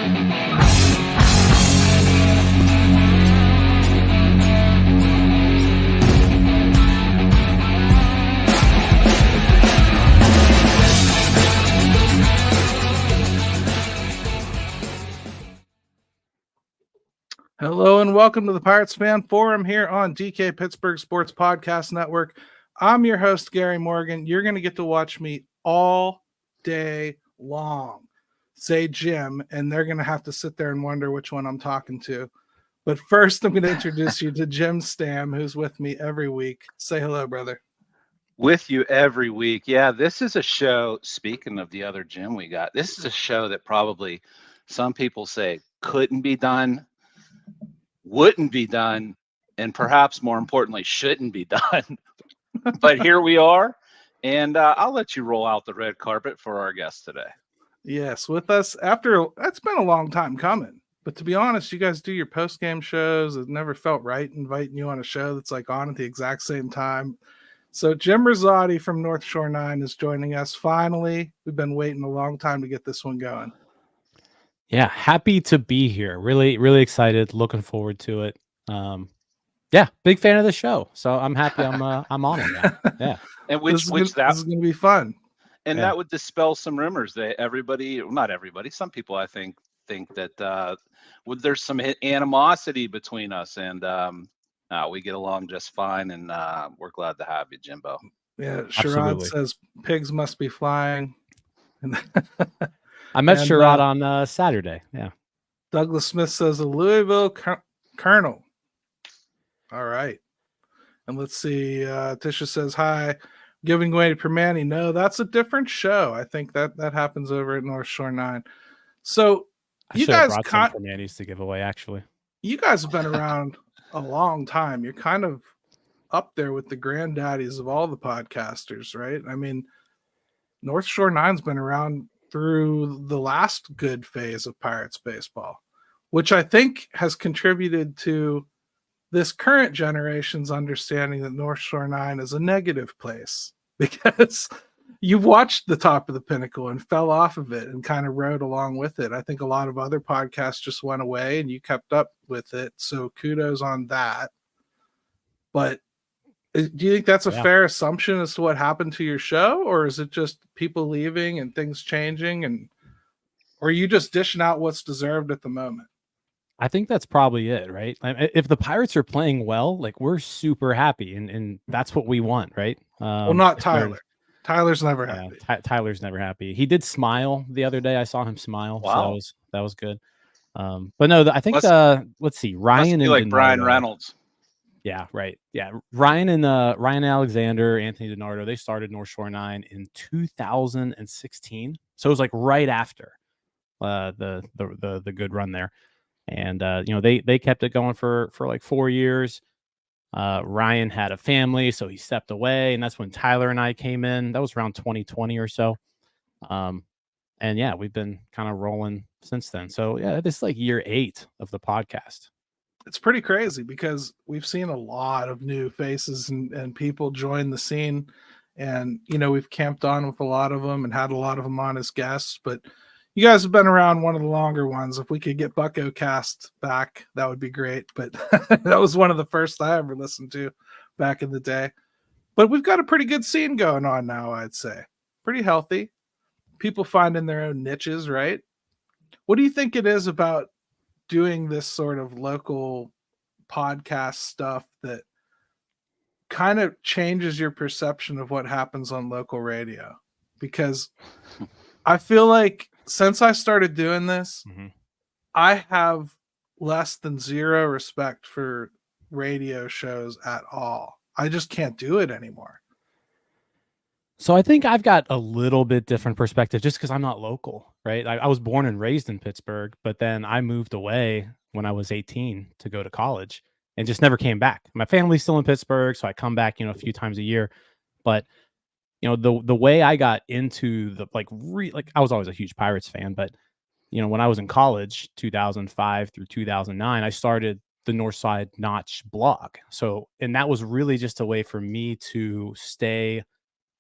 Hello and welcome to the Pirates Fan Forum here on DK Pittsburgh Sports Podcast Network. I'm your host, Gary Morgan. You're going to get to watch me all day long say Jim, and they're going to have to sit there and wonder which one I'm talking to. But first, I'm going to introduce you to Jim Stam, who's with me every week. Say hello, brother. With you every week. Yeah, this is a show, speaking of the other Jim we got, this is a show that probably some people say couldn't be done, wouldn't be done, and perhaps more importantly, shouldn't be done. But here we are, and I'll let you roll out the red carpet for our guest today. Yes, with us that's been a long time coming. But to be honest, you guys do your post-game shows. It never felt right inviting you on a show that's like on at the exact same time. So Jim Rosati from North Shore 9 is joining us. Finally, we've been waiting a long time to get this one going. Yeah, happy to be here. Really, really excited. Looking forward to it. Yeah, big fan of the show. So I'm happy I'm on it now. Yeah. And this is going to be fun. And that would dispel some rumors that not everybody, some people I think that there's some animosity between us, and we get along just fine, and we're glad to have you, Jimbo. Yeah, Sherrod says pigs must be flying. I met Sherrod on Saturday. Yeah. Douglas Smith says a Louisville Colonel. All right. And let's see. Tisha says, hi. Giving away to Permani. No, that's a different show. I think that happens over at North Shore 9. So you guys brought some Permanis to give away, actually. You guys have been around a long time. You're kind of up there with the granddaddies of all the podcasters, right? I mean, North Shore 9's been around through the last good phase of Pirates baseball, which I think has contributed to this current generation's understanding that North Shore 9 is a negative place, because you watched the top of the pinnacle and fell off of it and kind of rode along with it. I think a lot of other podcasts just went away and you kept up with it. So kudos on that. But do you think that's a fair assumption as to what happened to your show, or is it just people leaving and things changing, or are you just dishing out what's deserved at the moment? I think that's probably it, right? If the Pirates are playing well, like, we're super happy, and that's what we want, right? Well, not Tyler. Tyler's never happy. Tyler's never happy. He did smile the other day. I saw him smile. Wow. So that was good. But no, I think let's see, Ryan and like Brian Reynolds. Yeah, right. Yeah, Ryan Alexander, Anthony DiNardo, they started North Shore 9 in 2016. So it was like right after the good run there. And they kept it going for like 4 years. Ryan had a family, so he stepped away, and that's when Tyler and I came in. That was around 2020 or so. And yeah, we've been kind of rolling since then. So yeah, this is like year 8 of the podcast. It's pretty crazy because we've seen a lot of new faces and people join the scene, and we've camped on with a lot of them and had a lot of them on as guests. But you guys have been around one of the longer ones. If we could get Bucko Cast back, that would be great. But that was one of the first I ever listened to back in the day. But we've got a pretty good scene going on now, I'd say. Pretty healthy. People finding their own niches, right? What do you think it is about doing this sort of local podcast stuff that kind of changes your perception of what happens on local radio? Because I feel like since I started doing this, I have less than zero respect for radio shows at all. I just can't do it anymore. So I think I've got a little bit different perspective just because I'm not local, right? I was born and raised in Pittsburgh, but then I moved away when I was 18 to go to college and just never came back. My family's still in Pittsburgh, so I come back, a few times a year. But the way I got into the I was always a huge Pirates fan, but when I was in college, 2005 through 2009, I started the Northside Notch blog. And that was really just a way for me to stay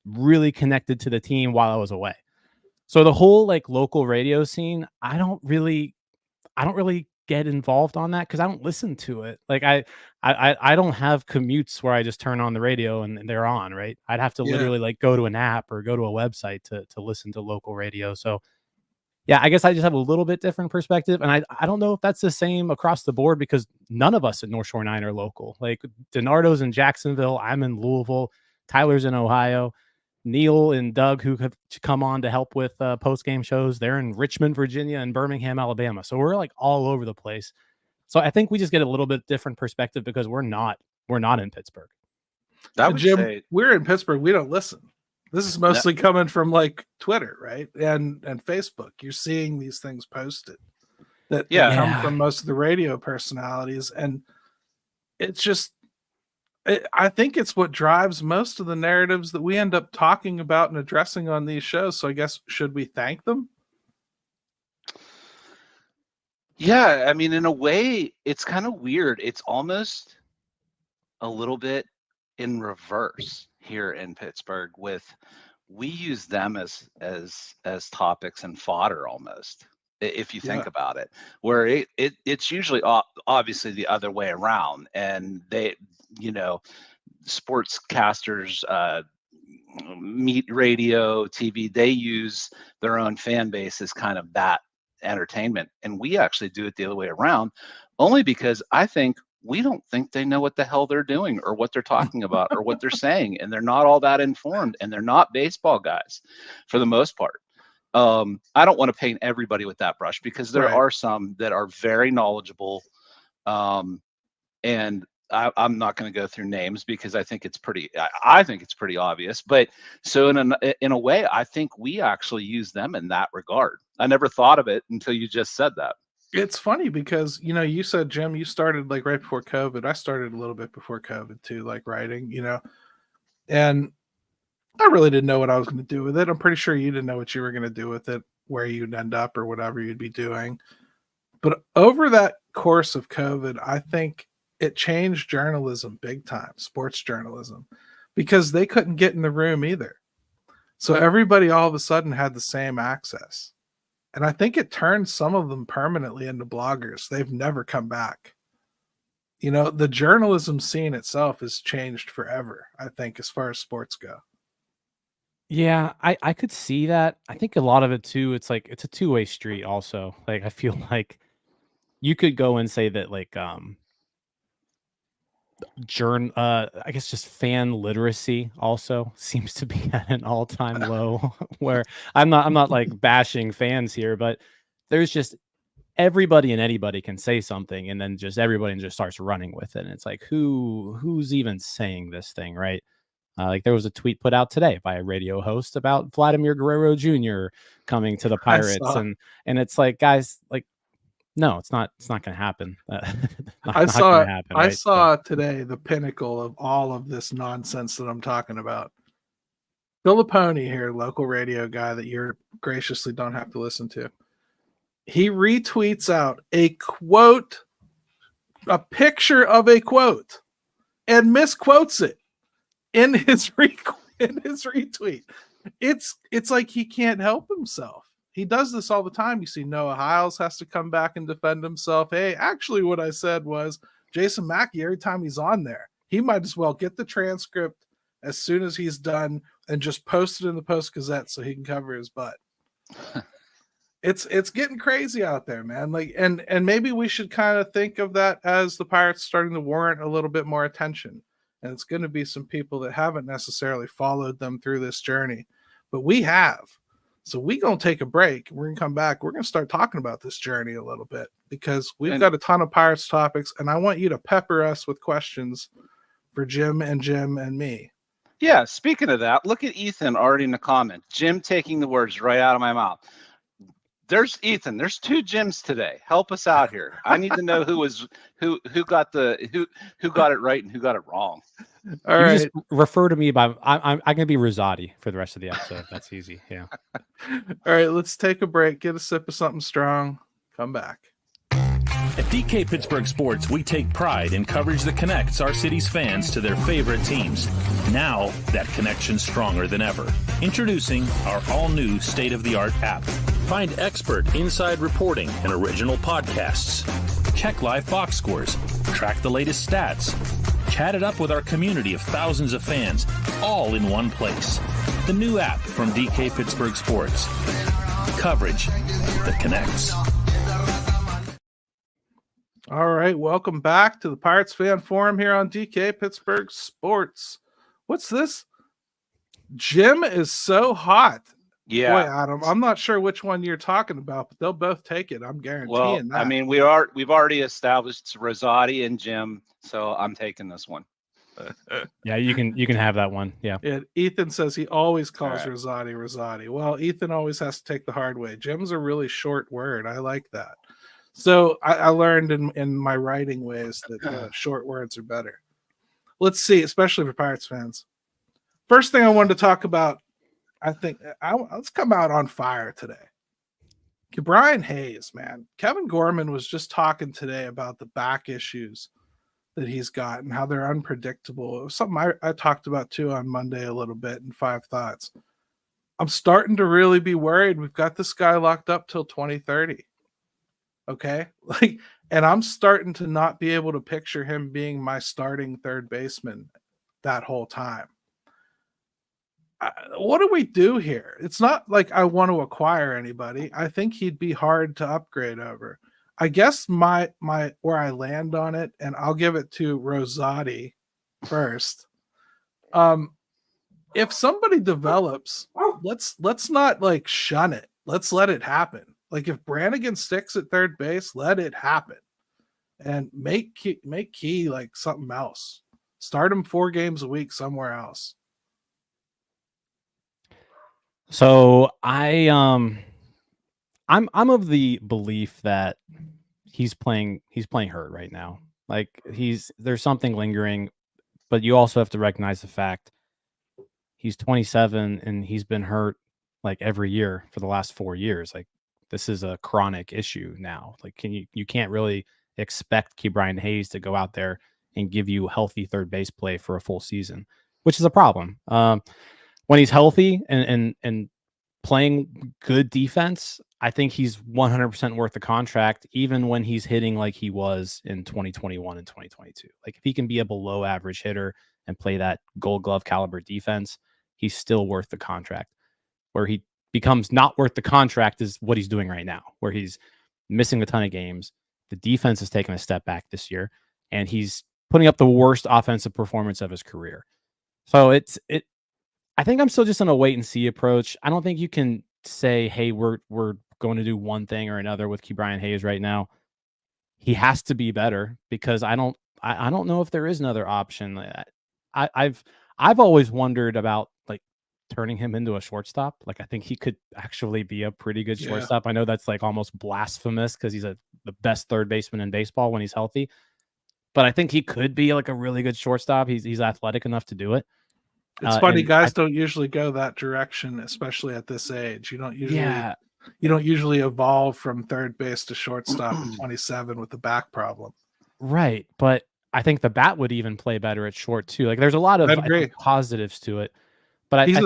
really connected to the team while I was away. So the whole local radio scene, I don't really I don't really get involved on that because I don't listen to it. Like I don't have commutes where I just turn on the radio and they're on, right? I'd have to Yeah. literally like go to an app or go to a website to listen to local radio. So yeah, I guess I just have a little bit different perspective, and I don't know if that's the same across the board because none of us at North Shore 9 are local. Like DiNardo's in Jacksonville, I'm in Louisville, Tyler's in Ohio, Neil and Doug, who have come on to help with post game shows, they're in Richmond, Virginia, and Birmingham, Alabama. So we're like all over the place. So I think we just get a little bit different perspective because we're not in Pittsburgh. I would Jim, say we're in Pittsburgh. We don't listen. This is mostly coming from like Twitter, right? And Facebook. You're seeing these things posted that come from most of the radio personalities. And it's just, I think it's what drives most of the narratives that we end up talking about and addressing on these shows. So I guess, should we thank them? Yeah, I mean, in a way, it's kind of weird. It's almost a little bit in reverse here in Pittsburgh we use them as topics and fodder almost, if you think about it, where it's usually obviously the other way around, and they, sportscasters, meet radio, TV, they use their own fan base as kind of that entertainment, and we actually do it the other way around, only because I think we don't think they know what the hell they're doing or what they're talking about or what they're saying, and they're not all that informed, and they're not baseball guys for the most part. I don't want to paint everybody with that brush because there are some that are very knowledgeable, and I'm not going to go through names because I think it's pretty obvious. But so in a way, I think we actually use them in that regard. I never thought of it until you just said that. It's funny because, you said, Jim, you started like right before COVID. I started a little bit before COVID too, like writing, and I really didn't know what I was going to do with it. I'm pretty sure you didn't know what you were going to do with it, where you'd end up or whatever you'd be doing. But over that course of COVID, I think it changed journalism big time, sports journalism, because they couldn't get in the room either. So everybody all of a sudden had the same access. And I think it turned some of them permanently into bloggers. They've never come back. The journalism scene itself has changed forever, I think, as far as sports go. Yeah, I could see that. I think a lot of it too, it's like it's a two-way street also. Like I feel like you could go and say that like I guess just fan literacy also seems to be at an all-time low where I'm not like bashing fans here, but there's just everybody and anybody can say something and then just everybody just starts running with it. And it's like, who's even saying this thing, right? Like there was a tweet put out today by a radio host about Vladimir Guerrero Jr. coming to the Pirates. And it's like, guys, like, no, it's not going to happen. I saw today the pinnacle of all of this nonsense that I'm talking about. Filipponi here, local radio guy that you're graciously don't have to listen to. He retweets out a quote, a picture of a quote, and misquotes it in his retweet. It's like he can't help himself. He does this all the time. You see Noah Hiles has to come back and defend himself. Hey, actually what I said was Jason Mackey, every time he's on there, he might as well get the transcript as soon as he's done and just post it in the Post-Gazette so he can cover his butt. It's getting crazy out there, man. Like, and maybe we should kind of think of that as the Pirates starting to warrant a little bit more attention. And it's going to be some people that haven't necessarily followed them through this journey, but we have. So we're going to take a break. We're going to come back. We're going to start talking about this journey a little bit because we've got a ton of Pirates topics, and I want you to pepper us with questions for Jim and me. Yeah, speaking of that, look at Ethan already in the comment. Jim taking the words right out of my mouth. There's Ethan. There's two Jims today. Help us out here. I need to know who got it right and who got it wrong. All right. Just refer to me by I'm gonna be Rosati for the rest of the episode. That's easy. Yeah. All right, let's take a break. Get a sip of something strong. Come back. At DK Pittsburgh Sports, we take pride in coverage that connects our city's fans to their favorite teams. Now, that connection's stronger than ever. Introducing our all-new state-of-the-art app. Find expert inside reporting and original podcasts. Check live box scores. Track the latest stats. Chat it up with our community of thousands of fans, all in one place. The new app from DK Pittsburgh Sports. Coverage that connects. All right, welcome back to the Pirates Fan Forum here on DK Pittsburgh Sports. What's this? Jim is so hot. Yeah. Boy, Adam, I'm not sure which one you're talking about, but they'll both take it. I'm guaranteeing Well, that. I mean, we've already established Rosati and Jim, so I'm taking this one. Yeah, you can have that one. Yeah. Ethan says he always calls All right. Rosati. Well, Ethan always has to take the hard way. Jim's a really short word. I like that. So I learned in my writing ways that short words are better. Let's see, especially for Pirates fans. First thing I wanted to talk about, I think let's come out on fire today. Brian Hayes, man. Kevin Gorman was just talking today about the back issues that he's got and how they're unpredictable. It was something I talked about too on Monday a little bit in 5 Thoughts. I'm starting to really be worried. We've got this guy locked up till 2030. Okay. And I'm starting to not be able to picture him being my starting third baseman that whole time. What do we do here? It's not like I want to acquire anybody. I think he'd be hard to upgrade over. I guess my where I land on it, and I'll give it to Rosati first. If somebody develops, let's not like shun it. Let's let it happen. Like if Brannigan sticks at third base, let it happen, and make Key like something else. Start him 4 games a week somewhere else. So I'm of the belief that he's playing hurt right now. Like there's something lingering, but you also have to recognize the fact he's 27 and he's been hurt like every year for the last 4 years. Like this is a chronic issue now. Like you can't really expect Brian Hayes to go out there and give you healthy third base play for a full season, which is a problem. When he's healthy and playing good defense, I think he's 100% worth the contract, even when he's hitting like he was in 2021 and 2022. Like if he can be a below average hitter and play that Gold Glove caliber defense, he's still worth the contract. Where he becomes not worth the contract is what he's doing right now, where he's missing a ton of games. The defense has taken a step back this year, and he's putting up the worst offensive performance of his career. So I think I'm still just on a wait and see approach. I don't think you can say, hey, we're going to do one thing or another with Brian Hayes right now. He has to be better because I don't know if there is another option. I've always wondered about like turning him into a shortstop. Like I think he could actually be a pretty good shortstop. I know that's like almost blasphemous because he's the best third baseman in baseball when he's healthy. But I think he could be like a really good shortstop. He's athletic enough to do it. It's funny, guys don't usually go that direction, especially at this age. You don't usually evolve from third base to shortstop at 27 with the back problem. Right, but I think the bat would even play better at short too. Like there's a lot of positives to it. But he's a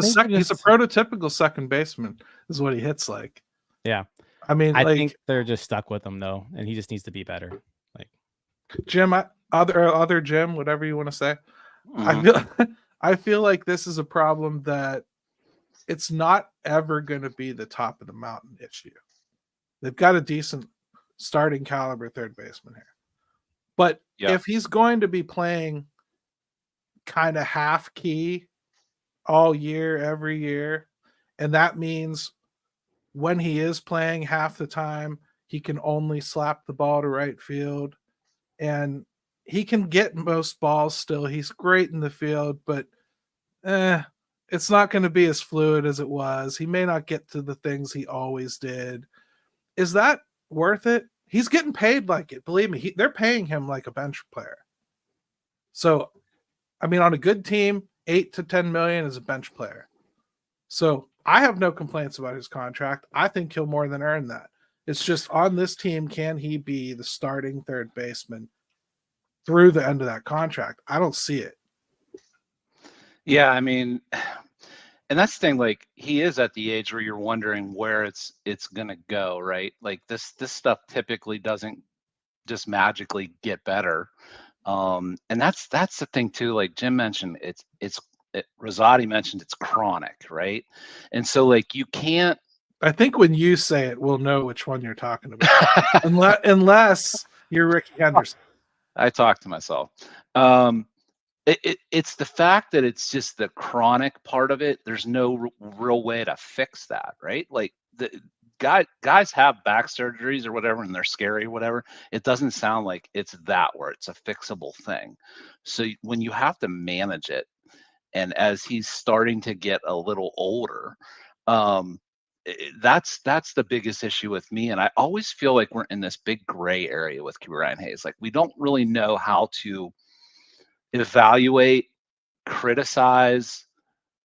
prototypical second baseman is what he hits like. Yeah. I mean, I think they're just stuck with him though, and he just needs to be better. Like Jim, other Jim, whatever you want to say. I feel like this is a problem that it's not ever going to be the top of the mountain issue. They've got a decent starting caliber third baseman here. But if he's going to be playing kind of half key all year, every year, and that means when he is playing half the time, he can only slap the ball to right field, and he can get most balls still. He's great in the field, but it's not going to be as fluid as it was. He may not get to the things he always did. Is that worth it? He's getting paid like it. Believe me, they're paying him like a bench player. So, I mean, on a good team, 8 to 10 million is a bench player. So I have no complaints about his contract. I think he'll more than earn that. It's just on this team, can he be the starting third baseman through the end of that contract? I don't see it. Yeah, I mean, and that's the thing, like he is at the age where you're wondering where it's gonna go, right? Like this stuff typically doesn't just magically get better. And that's the thing too, like Jim mentioned, Rosati mentioned it's chronic, right? And so like you can't I think when you say it, we'll know which one you're talking about. unless you're Ricky Henderson. I talk to myself. It's the fact that it's just the chronic part of it. There's no real way to fix that, right? Like the guys have back surgeries or whatever, and they're scary or whatever. It doesn't sound like it's that where it's a fixable thing. So when you have to manage it, and as he's starting to get a little older, that's the biggest issue with me. And I always feel like we're in this big gray area with Brian Hayes. Like we don't really know how to evaluate, criticize.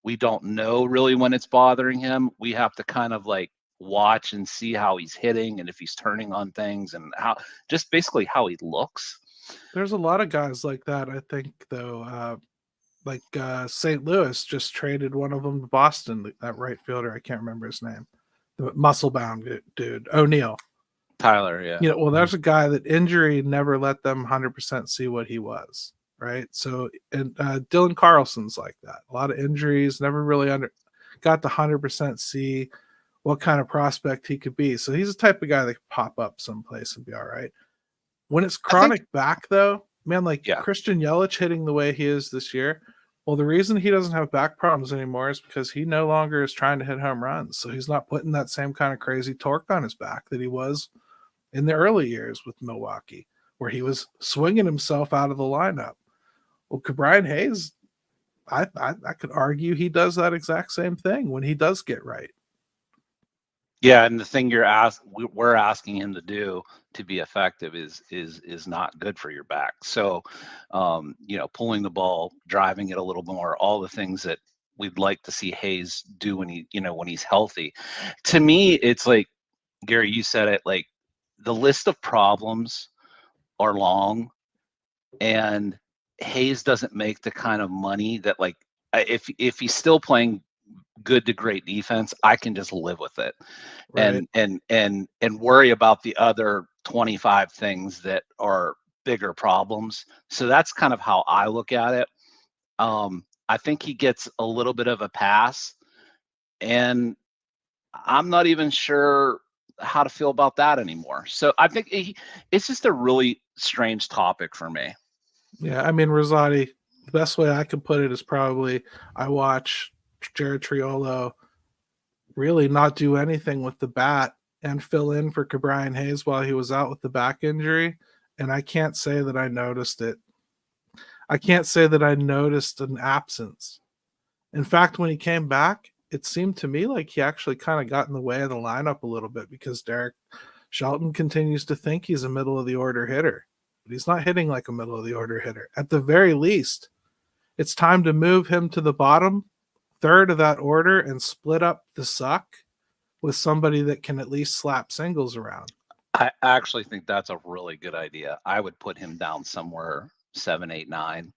We don't know really when it's bothering him. We have to kind of like watch and see how he's hitting and if he's turning on things and how just basically how he looks. There's a lot of guys like that, I think, though. St. Louis just traded one of them to Boston, that right fielder. I can't remember his name. The muscle-bound dude, O'Neill. Tyler, yeah. You know, well, there's a guy that injury never let them 100% see what he was, right? So, and Dylan Carlson's like that. A lot of injuries, never really got the 100% see what kind of prospect he could be. So he's the type of guy that could pop up someplace and be all right. When it's chronic back, though, man, Christian Yelich hitting the way he is this year, well, the reason he doesn't have back problems anymore is because he no longer is trying to hit home runs. So he's not putting that same kind of crazy torque on his back that he was in the early years with Milwaukee, where he was swinging himself out of the lineup. Well, Brian Hayes, I could argue he does that exact same thing when he does get right. Yeah, and the thing we're asking him to do to be effective is not good for your back. So, pulling the ball, driving it a little more, all the things that we'd like to see Hayes do when he's healthy. To me, it's like, Gary, you said it, like the list of problems are long, and Hayes doesn't make the kind of money that, like, if he's still playing good to great defense, I can just live with it, right, and worry about the other 25 things that are bigger problems. So that's kind of how I look at it. I think he gets a little bit of a pass, and I'm not even sure how to feel about that anymore. So I think it's just a really strange topic for me. Yeah, I mean, Rosati, the best way I could put it is probably I watch Jared Triolo really not do anything with the bat and fill in for Brian Hayes while he was out with the back injury. And I can't say that I noticed it. I can't say that I noticed an absence. In fact, when he came back, it seemed to me like he actually kind of got in the way of the lineup a little bit because Derek Shelton continues to think he's a middle of the order hitter, but he's not hitting like a middle of the order hitter. At the very least, it's time to move him to the bottom third of that order and split up the suck with somebody that can at least slap singles around. I actually think that's a really good idea. I would put him down somewhere 7, 8, 9.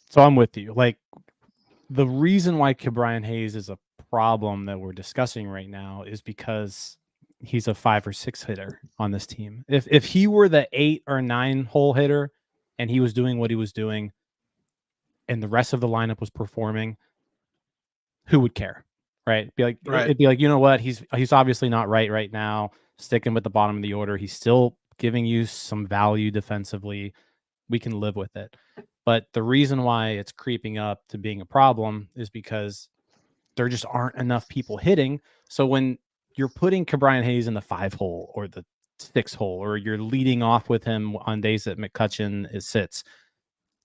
So I'm with you. Like, the reason why Brian Hayes is a problem that we're discussing right now is because he's a 5 or 6 hitter on this team. If he were the 8 or 9 hole hitter and he was doing what he was doing and the rest of the lineup was performing, who would care? Right? It'd be like, you know what? He's obviously not right now. Sticking with the bottom of the order. He's still giving you some value defensively. We can live with it. But the reason why it's creeping up to being a problem is because there just aren't enough people hitting. So when you're putting Brian Hayes in the 5 hole or the 6 hole, or you're leading off with him on days that McCutchen sits,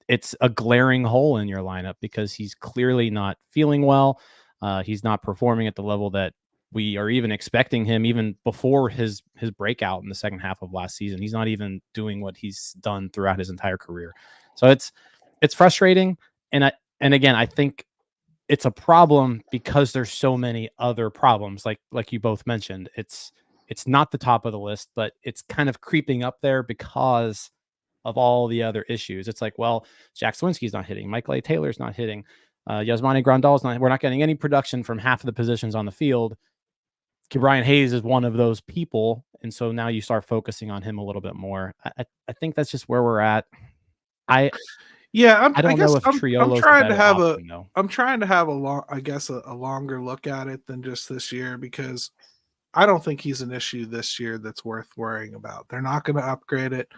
it's a glaring hole in your lineup because he's clearly not feeling well. He's not performing at the level that we are even expecting him, even before his breakout in the second half of last season. He's not even doing what he's done throughout his entire career. So it's frustrating. And again, I think it's a problem because there's so many other problems. Like you both mentioned, it's It's not the top of the list, but it's kind of creeping up there because of all the other issues. It's like, well, Jack Swinski's not hitting, Michael A. Taylor's not hitting, Yasmani Grandal's not. We're not getting any production from half of the positions on the field. Brian Hayes is one of those people, and so now you start focusing on him a little bit more. I think that's just where we're at. I don't know if Triolo's the better option, though. I'm trying to have a longer look at it than just this year, because I don't think he's an issue this year that's worth worrying about. They're not going to upgrade it.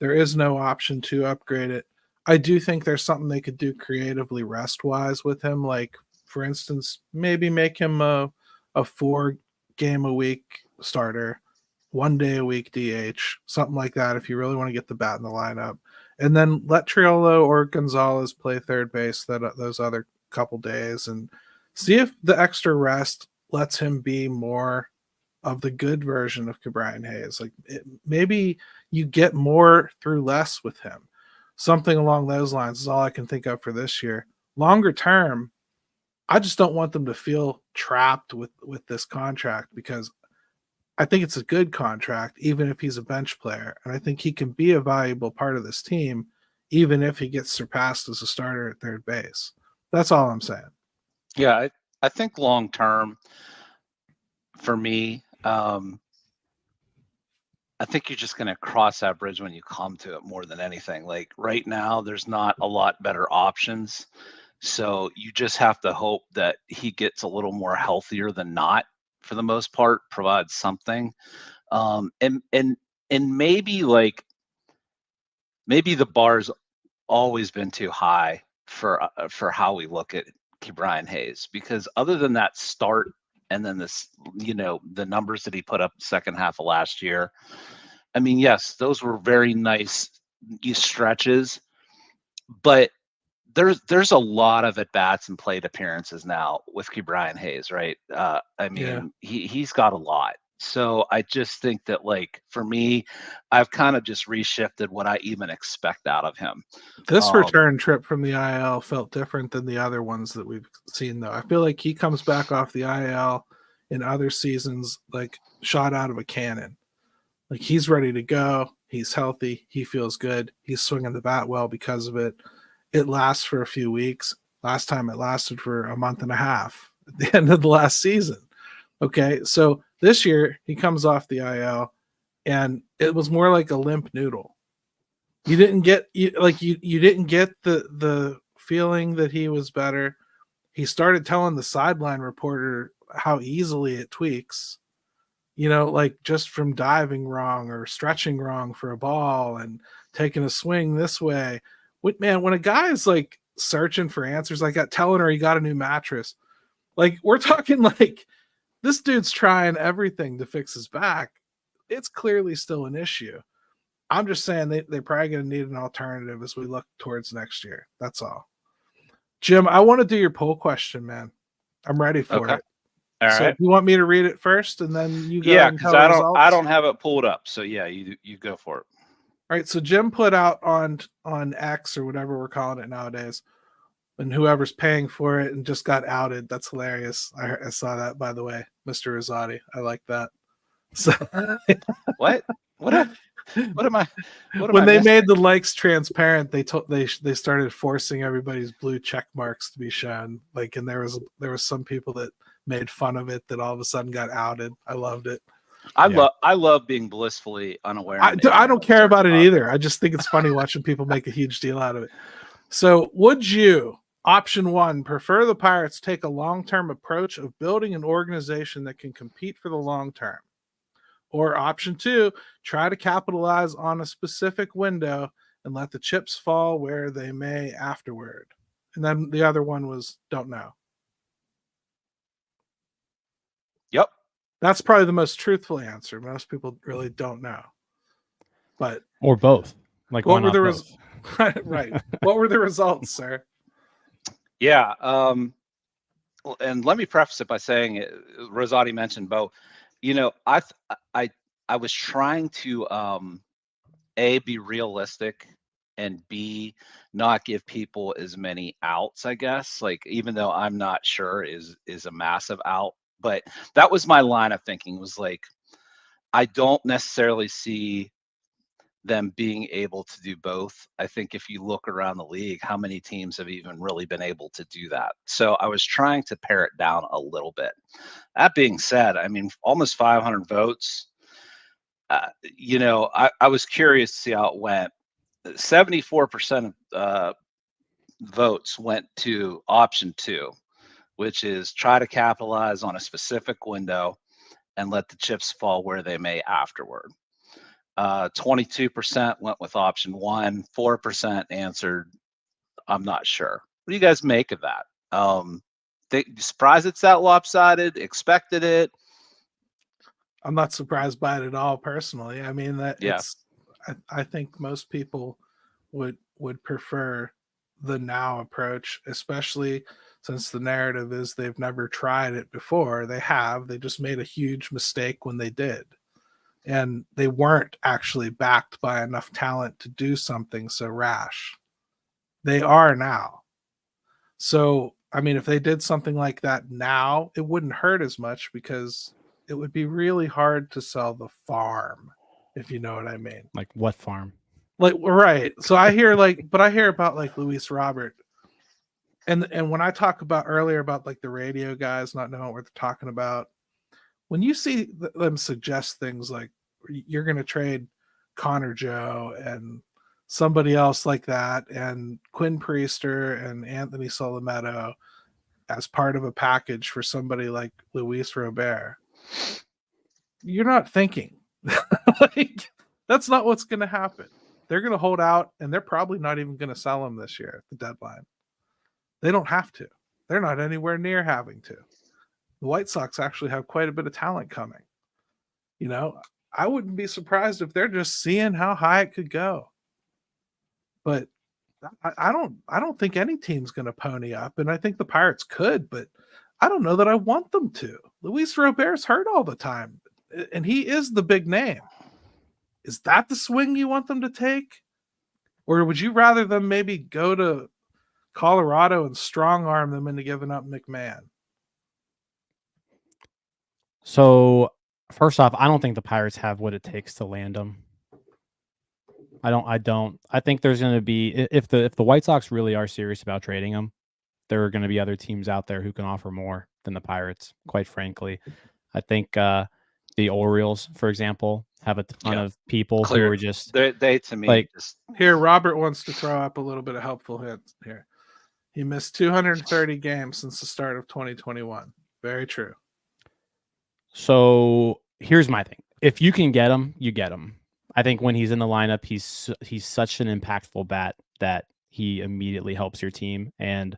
There is no option to upgrade it. I do think there's something they could do creatively rest-wise with him. Like, for instance, maybe make him a 4-game-a-week starter, 1-day-a-week DH, something like that if you really want to get the bat in the lineup. And then let Triolo or Gonzalez play third base those other couple days, and see if the extra rest lets him be more of the good version of Brian Hayes. Like, maybe you get more through less with him. Something along those lines is all I can think of for this year. Longer term, I just don't want them to feel trapped with this contract, because I think it's a good contract, even if he's a bench player. And I think he can be a valuable part of this team, even if he gets surpassed as a starter at third base. That's all I'm saying. Yeah, I think long term, for me, I think you're just going to cross that bridge when you come to it more than anything. Like, right now, there's not a lot better options. So you just have to hope that he gets a little more healthier than not, for the most part, provides something. And maybe the bar's always been too high for how we look at Brian Hayes, because other than that start, and then this, the numbers that he put up second half of last year, I mean, yes, those were very nice stretches, but there's a lot of at-bats and plate appearances now with Brian Hayes, right? I mean, he's got a lot. So I just think that, like, for me, I've kind of just reshifted what I even expect out of him. This return trip from the IL felt different than the other ones that we've seen, though. I feel like he comes back off the IL in other seasons like shot out of a cannon. Like, he's ready to go. He's healthy. He feels good. He's swinging the bat well because of it. It lasts for a few weeks. Last time it lasted for a month and a half at the end of the last season. Okay, so this year he comes off the IL, and it was more like a limp noodle. You didn't get you didn't get the feeling that he was better. He started telling the sideline reporter how easily it tweaks. Like, just from diving wrong or stretching wrong for a ball and taking a swing this way. When a guy is like searching for answers like that, telling her he got a new mattress, like, we're talking like this dude's trying everything to fix his back. It's clearly still an issue. I'm just saying they're probably going to need an alternative as we look towards next year. That's all. Jim, I want to do your poll question, man. I'm ready for it. All right. You want me to read it first, and then you go? Yeah, because I don't have it pulled up. So yeah, you go for it. All right, so Jim put out on X, or whatever we're calling it nowadays, and whoever's paying for it, and just got outed. That's hilarious. I saw that, by the way, Mr. Rosati. I like that. So what? What am I? When they made the likes transparent, they started forcing everybody's blue check marks to be shown. Like, and there was some people that made fun of it that all of a sudden got outed. I loved it. I love being blissfully unaware. I don't care about it either. I just think it's funny watching people make a huge deal out of it. So, would you, option 1, prefer the Pirates take a long-term approach of building an organization that can compete for the long term? Or option 2, try to capitalize on a specific window and let the chips fall where they may afterward? And then the other one was don't know. Yep. That's probably the most truthful answer. Most people really don't know. But or both. Like, what were the results? Right. What were the results, sir? Yeah. And let me preface it by saying, Rosati mentioned both. I was trying to A, be realistic, and B, not give people as many outs, I guess. Like, even though I'm not sure is a massive out. But that was my line of thinking, was like, I don't necessarily see them being able to do both. I think if you look around the league, how many teams have even really been able to do that? So I was trying to pare it down a little bit. That being said, I mean, almost 500 votes. I was curious to see how it went. 74% of votes went to option 2, which is try to capitalize on a specific window and let the chips fall where they may afterward. 22% went with option 1. 4% answered, I'm not sure. What do you guys make of that? Surprised it's that lopsided? Expected it? I'm not surprised by it at all, personally. I mean, I think most people would prefer the now approach, especially since the narrative is they've never tried it before. They just made a huge mistake when they did. And they weren't actually backed by enough talent to do something so rash. They are now. So, I mean, if they did something like that now, it wouldn't hurt as much because it would be really hard to sell the farm, if you know what I mean. Like what farm? Like, right. So I hear about like Luis Robert. And when I talk about earlier about like the radio guys not knowing what they're talking about, when you see them suggest things like you're going to trade Connor Joe and somebody else like that, and Quinn Priester and Anthony Solometto as part of a package for somebody like Luis Robert, you're not thinking. Like, that's not what's going to happen. They're going to hold out, and they're probably not even going to sell him this year at the deadline. They don't have to. They're not anywhere near having to. The White Sox actually have quite a bit of talent coming. You know, I wouldn't be surprised if they're just seeing how high it could go. But I don't think any team's going to pony up, and I think the Pirates could, but I don't know that I want them to. Luis Robert's hurt all the time, and he is the big name. Is that the swing you want them to take? Or would you rather them maybe go to Colorado and strong arm them into giving up McMahon? So first off, I don't think the Pirates have what it takes to land him. I don't. I think there's going to be, if the White Sox really are serious about trading him, there are going to be other teams out there who can offer more than the Pirates, quite frankly. I think the Orioles, for example, have a ton of people who are just they to me like, just Here, Robert wants to throw up a little bit of helpful hints here. He missed 230 games since the start of 2021. Very true. So here's my thing. If you can get him, you get him. I think when he's in the lineup, he's such an impactful bat that he immediately helps your team. And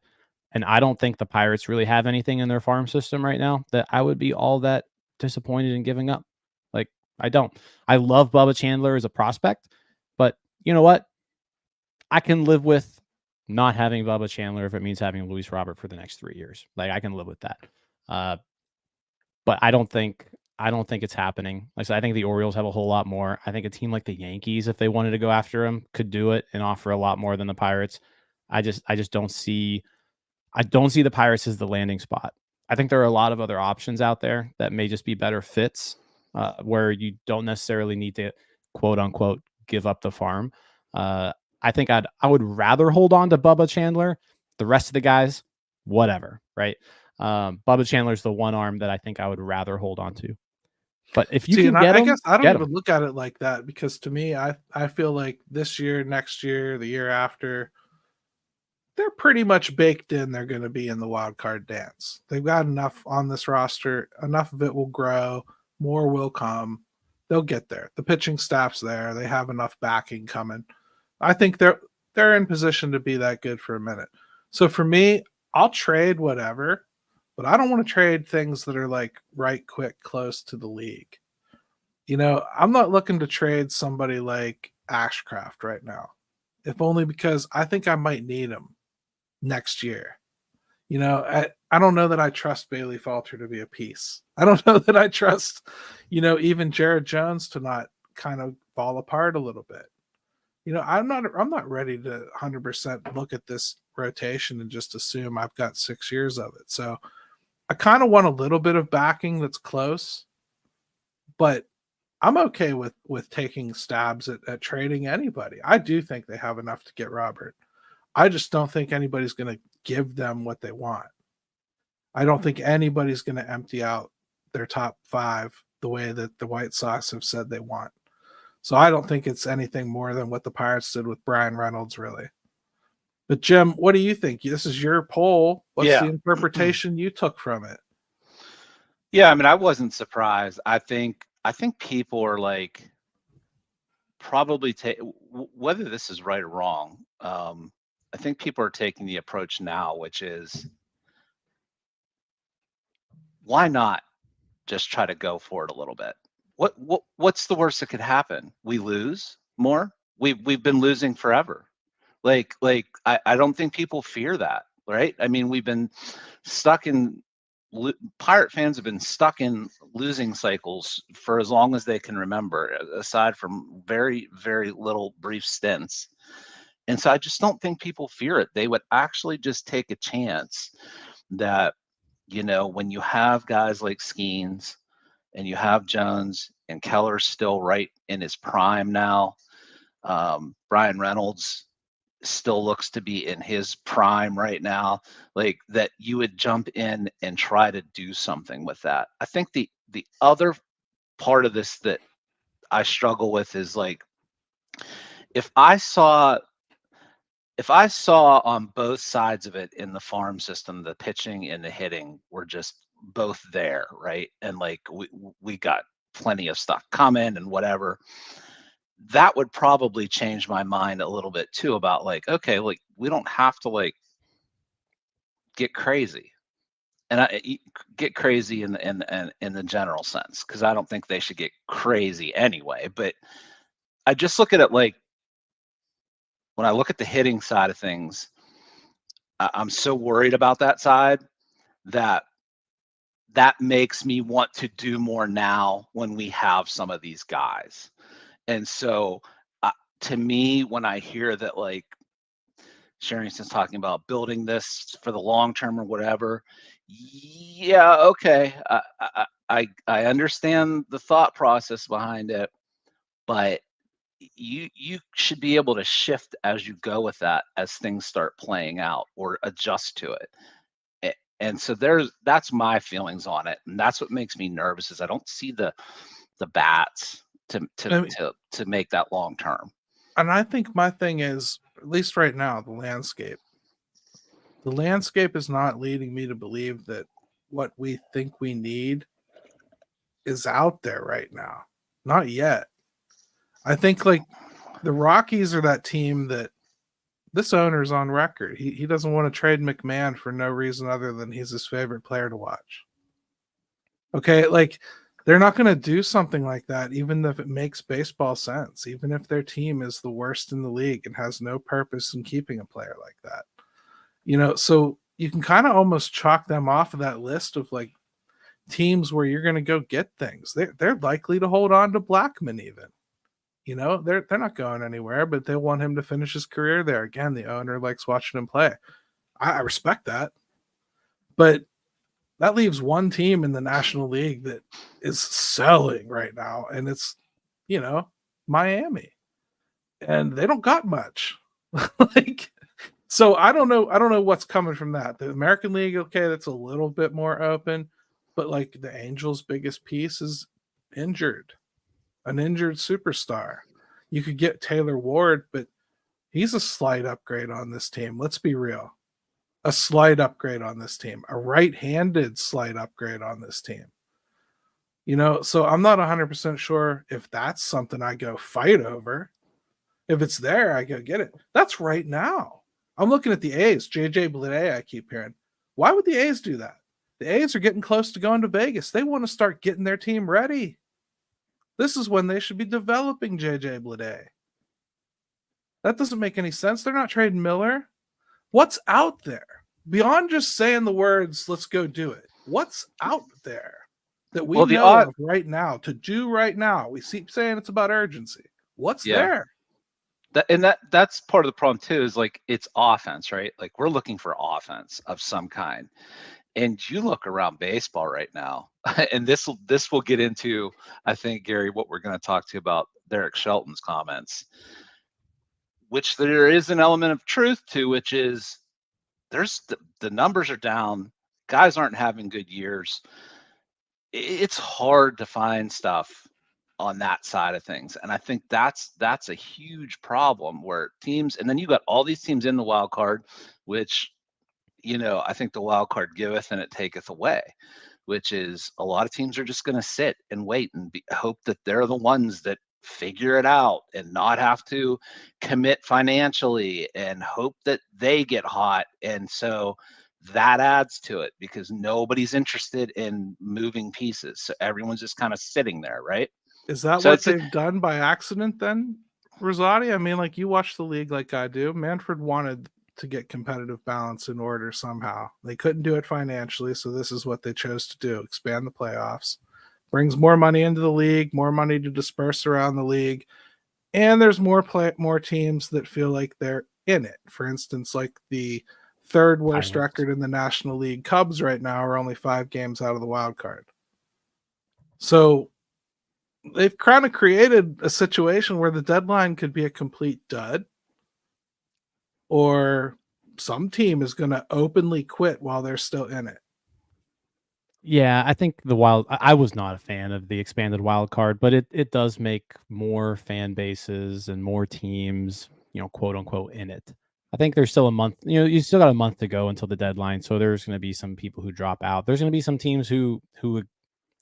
I don't think the Pirates really have anything in their farm system right now that I would be all that disappointed in giving up. Like, I don't. I love Bubba Chandler as a prospect, but you know what? I can live with not having Bubba Chandler if it means having Luis Robert for the next 3 years. Like, I can live with that. But I don't think it's happening. Like I said, I think the Orioles have a whole lot more. I think a team like the Yankees, if they wanted to go after him, could do it and offer a lot more than the Pirates. I just don't see the Pirates as the landing spot. I think there are a lot of other options out there that may just be better fits, where you don't necessarily need to quote unquote give up the farm. I think I would rather hold on to Bubba Chandler. The rest of the guys, whatever, right? Bubba Chandler's the one arm that I think I would rather hold on to. But if you can get him, I guess I don't even him. look at it like that, because to me, I feel like this year, next year, the year after, they're pretty much baked in. They're going to be in the wild card dance. They've got enough on this roster. Enough of it will grow. More will come. They'll get there. The pitching staff's there. They have enough backing coming. I think they're in position to be that good for a minute. So for me, I'll trade whatever, but I don't want to trade things that are like right quick close to the league. You know, I'm not looking to trade somebody like Ashcraft right now, if only because I think I might need him next year. You know, I don't know that I trust Bailey Falter to be a piece. I don't know that I trust, even Jared Jones to not kind of fall apart a little bit. I'm not ready to 100% look at this rotation and just assume I've got 6 years of it. So I kind of want a little bit of backing that's close, but I'm okay with taking stabs at trading anybody. I do think they have enough to get Robert. I just don't think anybody's going to give them what they want. I don't think anybody's going to empty out their top 5 the way that the White Sox have said they want. So I don't think it's anything more than what the Pirates did with Brian Reynolds, really. But Jim, what do you think? This is your poll. What's the interpretation you took from it? Yeah, I mean, I wasn't surprised. I think people are like probably whether this is right or wrong. I think people are taking the approach now, which is, why not just try to go for it a little bit? What's the worst that could happen? We lose more. We've been losing forever. Like I don't think people fear that, right? I mean, we've been stuck in Pirate fans have been stuck in losing cycles for as long as they can remember, aside from very, very little brief stints. And so I just don't think people fear it. They would actually just take a chance that, when you have guys like Skeens and you have Jones and Keller's still right in his prime now, Brian Reynolds still looks to be in his prime right now, like that you would jump in and try to do something with that. I think the other part of this that I struggle with is like, if I saw on both sides of it in the farm system, the pitching and the hitting were just both there, right? And like we got plenty of stuff coming and whatever, that would probably change my mind a little bit too about like, okay, like we don't have to like get crazy, and I get crazy in the general sense, because I don't think they should get crazy anyway. But I just look at it like, when I look at the hitting side of things, I'm so worried about that side that makes me want to do more now when we have some of these guys. And so to me, when I hear that like Sherrington's talking about building this for the long term or whatever, yeah, okay, I understand the thought process behind it, but you should be able to shift as you go with that, as things start playing out, or adjust to it. And so that's my feelings on it, and that's what makes me nervous, is I don't see the bats to make that long term. And I think my thing is, at least right now, the landscape is not leading me to believe that what we think we need is out there right now. Not yet. I think like the Rockies are that team that this owner's on record. He doesn't want to trade McMahon for no reason other than he's his favorite player to watch. Okay, like they're not going to do something like that, even if it makes baseball sense, even if their team is the worst in the league and has no purpose in keeping a player like that. So you can kind of almost chalk them off of that list of like teams where you're going to go get things. They're likely to hold on to Blackman even. They're not going anywhere, but they want him to finish his career there. Again, the owner likes watching him play. I respect that. But that leaves one team in the National League that is selling right now, and it's, Miami. And they don't got much. So I don't know what's coming from that. The American League, okay, that's a little bit more open, but like the Angels' biggest piece is injured. An injured superstar. You could get Taylor Ward, but he's a slight upgrade on this team. Let's be real. A slight upgrade on this team. A right-handed slight upgrade on this team. So I'm not 100% sure if that's something I go fight over. If it's there, I go get it. That's right now. I'm looking at the A's. JJ Bleday, I keep hearing. Why would the A's do that? The A's are getting close to going to Vegas. They want to start getting their team ready. This is when they should be developing JJ Bleday. That doesn't make any sense. They're not trading Miller. What's out there? Beyond just saying the words, let's go do it. What's out there that we know of right now, to do right now? We keep saying it's about urgency. What's there? That's part of the problem too, is like it's offense, right? Like we're looking for offense of some kind. And you look around baseball right now, and this will get into, I think, Gary, what we're going to talk to you about Derek Shelton's comments, which there is an element of truth to, which is there's the numbers are down. Guys aren't having good years. It's hard to find stuff on that side of things. And I think that's a huge problem where teams, and then you got all these teams in the wild card, which, I think the wild card giveth and it taketh away, which is a lot of teams are just going to sit and wait and hope that they're the ones that figure it out and not have to commit financially and hope that they get hot. And so that adds to it because nobody's interested in moving pieces. So everyone's just kind of sitting there, right? Is that So what they've done by accident then, Rosati? I mean, like, you watch the league like I do. Manfred wanted to get competitive balance in order somehow. They couldn't do it financially, so this is what they chose to do: expand the playoffs. Brings more money into the league, more money to disperse around the league, and there's more teams that feel like they're in it. For instance, like the third worst record in the National League Cubs right now are only 5 games out of the wild card. So they've kind of created a situation where the deadline could be a complete dud, or some team is going to openly quit while they're still in it. Yeah, I think I was not a fan of the expanded wild card, but it does make more fan bases and more teams, quote unquote, in it. I think there's still a month, you still got a month to go until the deadline. So there's going to be some people who drop out. There's going to be some teams who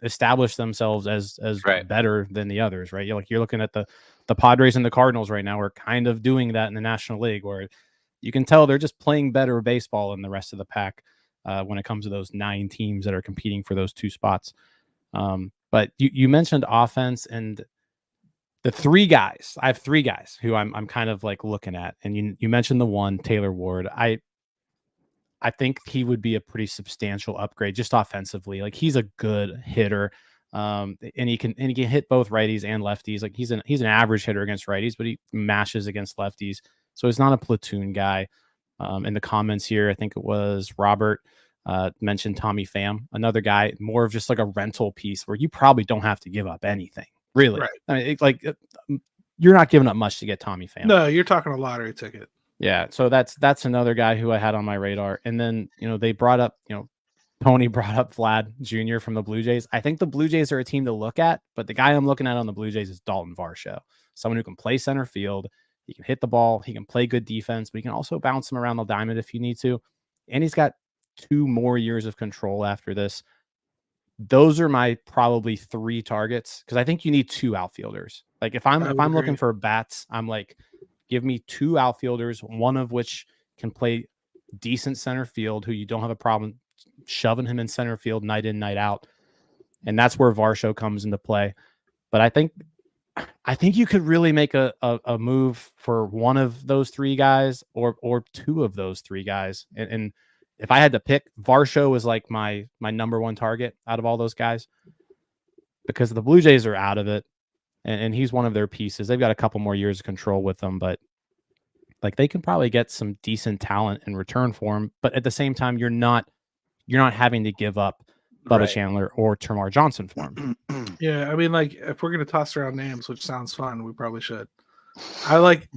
establish themselves as right. better than the others, right? You're looking at the Padres and the Cardinals right now are kind of doing that in the National League, where you can tell they're just playing better baseball than the rest of the pack when it comes to those 9 teams that are competing for those 2 spots. But you mentioned offense, and the 3 guys. I have 3 guys who I'm kind of like looking at, and you mentioned the one, Taylor Ward. I think he would be a pretty substantial upgrade just offensively. Like, he's a good hitter, and he can hit both righties and lefties. Like, he's an average hitter against righties, but he mashes against lefties. So he's not a platoon guy. In the comments here, I think it was Robert mentioned Tommy Pham, another guy, more of just like a rental piece where you probably don't have to give up anything, really. Right. I mean, you're not giving up much to get Tommy Pham. No, you're talking a lottery ticket. Yeah, so that's another guy who I had on my radar. And then, they brought up, Tony brought up Vlad Jr. from the Blue Jays. I think the Blue Jays are a team to look at, but the guy I'm looking at on the Blue Jays is Dalton Varsho, someone who can play center field. He can hit the ball. He can play good defense, but he can also bounce him around the diamond if you need to. And he's got 2 more years of control after this. Those are my probably 3 targets, because I think you need 2 outfielders. Like, if I'm looking for bats, I'm like, give me 2 outfielders, one of which can play decent center field, who you don't have a problem shoving him in center field night in, night out. And that's where Varsho comes into play. But I think you could really make a move for one of those 3 guys or 2 of those 3 guys. And if I had to pick, Varsho was like my number 1 target out of all those guys, because the Blue Jays are out of it. And he's one of their pieces. They've got a couple more years of control with them, but like, they can probably get some decent talent in return for him. But at the same time, you're not having to give up Bubba Chandler or Termarr Johnson for him. Yeah, I mean, like, if we're gonna toss around names, which sounds fun, we probably should. I like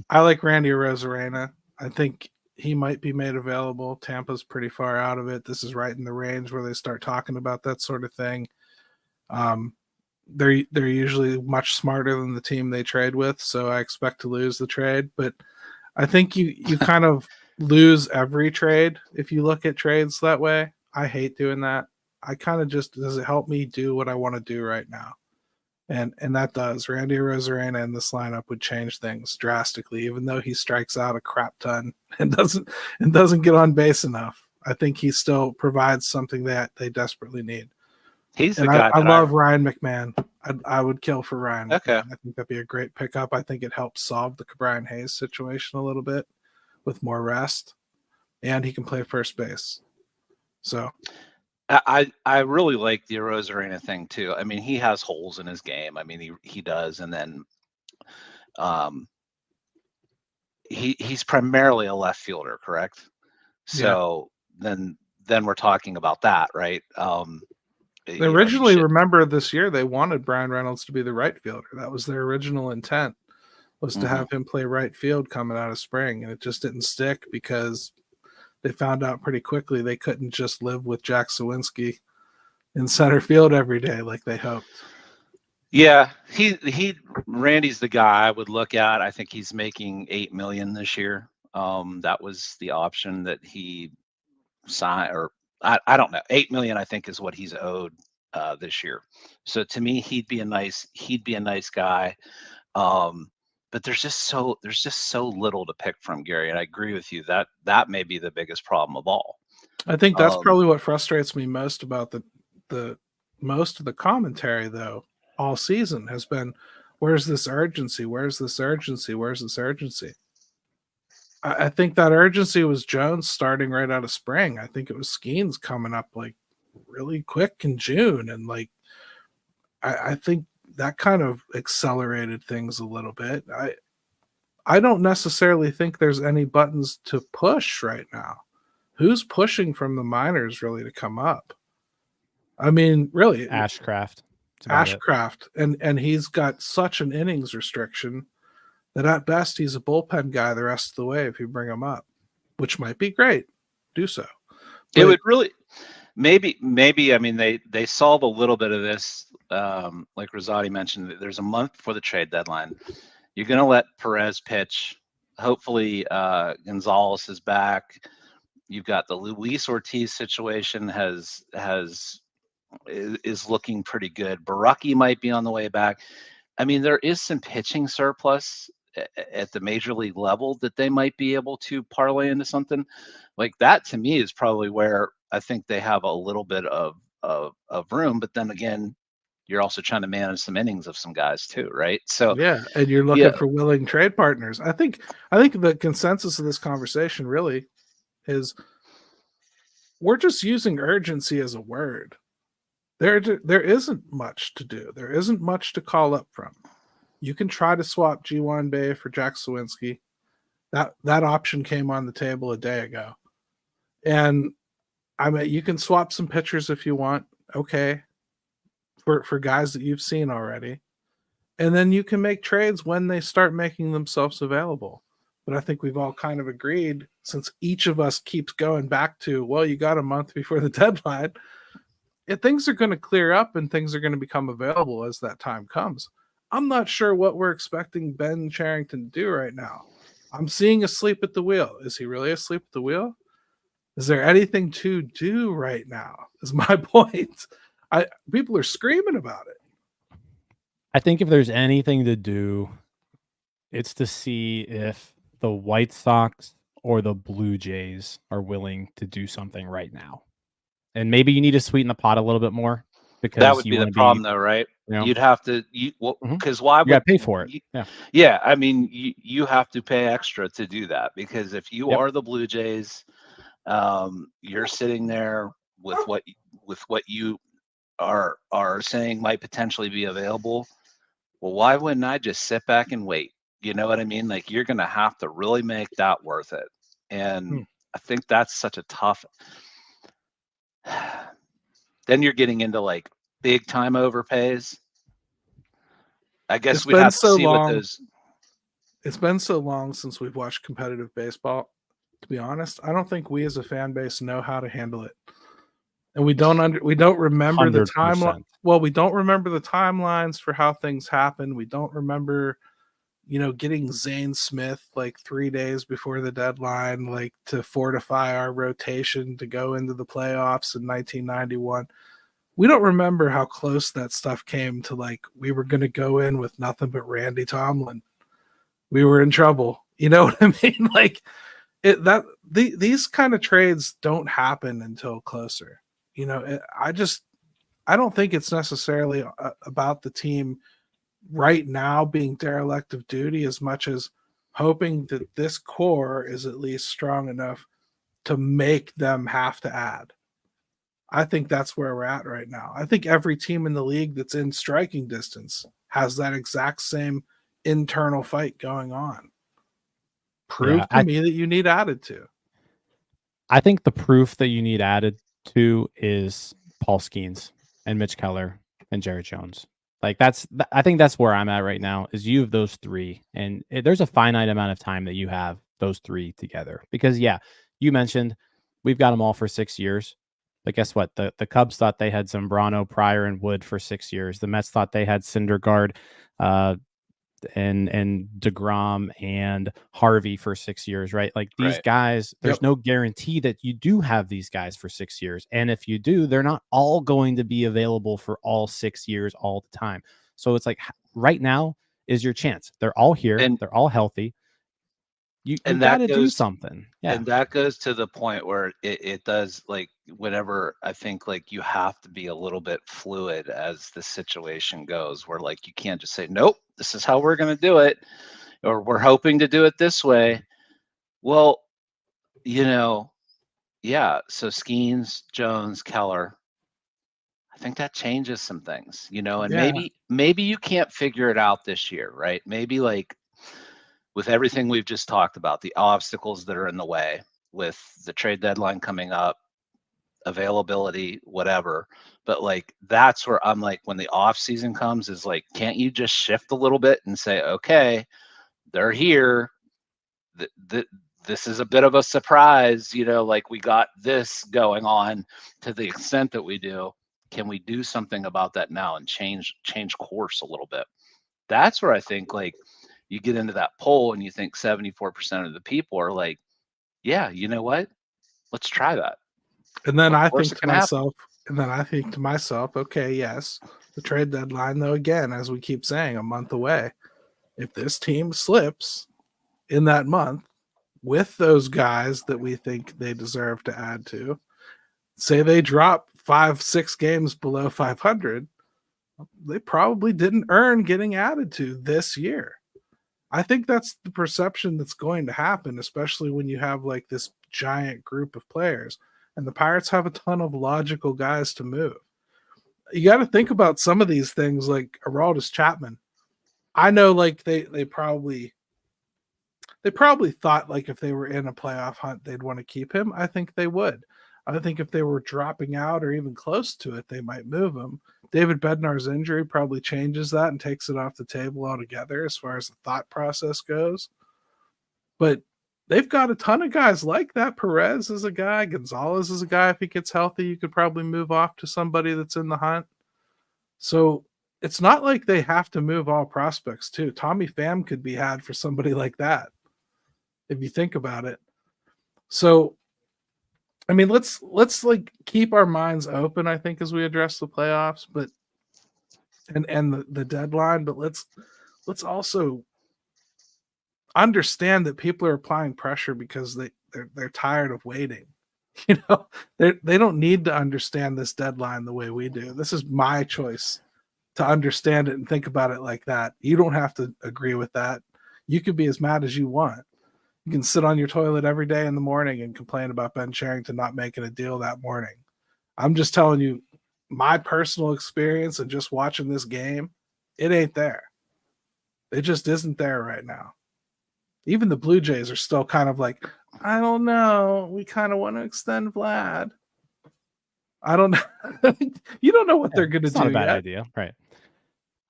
Randy Arozarena. I think he might be made available. Tampa's pretty far out of it. This is right in the range where they start talking about that sort of thing. They're usually much smarter than the team they trade with, so I expect to lose the trade. But I think you kind of lose every trade if you look at trades that way. I hate doing that. I kind of just, does it help me do what I want to do right now? And that does. Randy Arozarena in this lineup would change things drastically, even though he strikes out a crap ton and doesn't get on base enough. I think he still provides something that they desperately need. He's and the guy. I love Ryan McMahon. I would kill for Ryan. Okay. McMahon. I think that'd be a great pickup. I think it helps solve the Brian Hayes situation a little bit with more rest, and he can play first base. So I really like the Arozarena thing too. I mean, he has holes in his game. I mean, he does, and then he's primarily a left fielder, correct? So then then we're talking about that, right? They originally, remember this year, they wanted Brian Reynolds to be the right fielder. That was their original intent, was to have him play right field coming out of spring. And it just didn't stick because they found out pretty quickly they couldn't just live with Jack Sawinski in center field every day like they hoped. Yeah, Randy's the guy I would look at. I think he's making $8 million this year. That was the option that he signed, or I don't know. $8 million, I think, is what he's owed this year. So to me, he'd be a nice guy. But there's just so little to pick from, Gary. And I agree with you that may be the biggest problem of all. I think that's probably what frustrates me most about the most of the commentary, though, all season has been, where's this urgency? Where's this urgency? Where's this urgency? I think that urgency was Jones starting right out of spring. I think it was Skeens coming up like really quick in June. And like, I think that kind of accelerated things a little bit. I don't necessarily think there's any buttons to push right now. Who's pushing from the minors really to come up? I mean, really, Ashcraft. And he's got such an innings restriction that at best he's a bullpen guy the rest of the way if you bring him up, which might be great. Do so. It would really maybe. I mean, they solve a little bit of this. Like Rosati mentioned, there's a month before the trade deadline. You're going to let Perez pitch. Hopefully, Gonzalez is back. You've got the Luis Ortiz situation is looking pretty good. Baraki might be on the way back. I mean, there is some pitching surplus at the major league level that they might be able to parlay into something like that. To me, is probably where I think they have a little bit of room. But then again, you're also trying to manage some innings of some guys too, right? So yeah, and you're looking for willing trade partners. I think the consensus of this conversation really is we're just using urgency as a word. There isn't much to do. There isn't much to call up from. You can try to swap G1 Bay for Jack Sawinski. That option came on the table a day ago. And I mean, you can swap some pitchers if you want. Okay. For guys that you've seen already. And then you can make trades when they start making themselves available. But I think we've all kind of agreed, since each of us keeps going back to, well, you got a month before the deadline, things are going to clear up and things are going to become available as that time comes. I'm not sure what we're expecting Ben Cherington to do right now. I'm seeing asleep at the wheel. Is he really asleep at the wheel? Is there anything to do right now? Is my point. People are screaming about it. I think if there's anything to do, it's to see if the White Sox or the Blue Jays are willing to do something right now. And maybe you need to sweeten the pot a little bit more, because that would be the problem, though, right? You know, you'd have to, because why would you got to pay for it? Yeah. I mean, you have to pay extra to do that, because if you are the Blue Jays, you're sitting there with what you are saying might potentially be available. Well, why wouldn't I just sit back and wait? You know what I mean? Like, you're going to have to really make that worth it. And I think that's such a tough. Then you're getting into like big time overpays. I guess we'd have to see what those. It's been so long since we've watched competitive baseball. To be honest, I don't think we as a fan base know how to handle it, and we don't remember 100%. the timeline. Well, we don't remember the timelines for how things happen. We don't remember, getting Zane Smith like 3 days before the deadline, like to fortify our rotation to go into the playoffs in 1991. We don't remember how close that stuff came to, like, we were going to go in with nothing but Randy Tomlin. We were in trouble. You know what I mean? Like these kind of trades don't happen until closer. I don't think it's necessarily about the team right now being derelict of duty as much as hoping that this core is at least strong enough to make them have to add. I think that's where we're at right now. I think every team in the league that's in striking distance has that exact same internal fight going on. Prove to me that you need added to. I think the proof that you need added to is Paul Skeens and Mitch Keller and Jared Jones. Like I think that's where I'm at right now. Is you have those three, and there's a finite amount of time that you have those three together. Because yeah, you mentioned we've got them all for 6 years. But guess what? The Cubs thought they had Zambrano, Pryor, and Wood for 6 years. The Mets thought they had Syndergaard, and DeGrom and Harvey for 6 years, right? Like these Right. guys, there's Yep. no guarantee that you do have these guys for 6 years. And if you do, they're not all going to be available for all 6 years all the time. So it's like right now is your chance. They're all here, And they're all healthy. You and got that to do goes something. Yeah. and that goes to the point where it does, like, whenever I think like you have to be a little bit fluid as the situation goes, where like you can't just say, nope, this is how we're going to do it, or we're hoping to do it this way. Well, yeah, so Skeens, Jones, Keller, I think that changes some things, and Yeah. maybe you can't figure it out this year, right? Maybe like with everything we've just talked about, the obstacles that are in the way, with the trade deadline coming up, availability, whatever. But like that's where I'm like, when the off season comes, is like, can't you just shift a little bit and say, okay, they're here. This is a bit of a surprise, like we got this going on to the extent that we do. Can we do something about that now and change course a little bit? That's where I think like you get into that poll and you think 74% of the people are like, yeah, you know what? Let's try that. And then Of I course think it to can happen. myself, okay, yes, the trade deadline, though, again, as we keep saying, a month away. If this team slips in that month with those guys that we think they deserve to add to, say they drop 5-6 games below 500, they probably didn't earn getting added to this year. I think that's the perception that's going to happen, especially when you have like this giant group of players. And the Pirates have a ton of logical guys to move. You got to think about some of these things, like Aroldis Chapman. I know, like they probably thought like if they were in a playoff hunt, they'd want to keep him. I think they would. I think if they were dropping out or even close to it, they might move him. David Bednar's injury probably changes that and takes it off the table altogether as far as the thought process goes. But they've got a ton of guys like that. Perez is a guy. Gonzalez is a guy. If he gets healthy, you could probably move off to somebody that's in the hunt. So it's not like they have to move all prospects too. Tommy Pham could be had for somebody like that, if you think about it. So, I mean, let's like keep our minds open, I think, as we address the playoffs, but and the deadline, but let's also understand that people are applying pressure because they're tired of waiting. They don't need to understand this deadline the way we do. This is my choice to understand it and think about it like that. You don't have to agree with that. You could be as mad as you want. You can sit on your toilet every day in the morning and complain about Ben Cherington not making a deal that morning. I'm just telling you my personal experience and just watching this game, it ain't there. It just isn't there right now. Even the Blue Jays are still kind of like, I don't know. We kind of want to extend Vlad. I don't know. You don't know what they're going to do. It's not a bad yet. idea, right?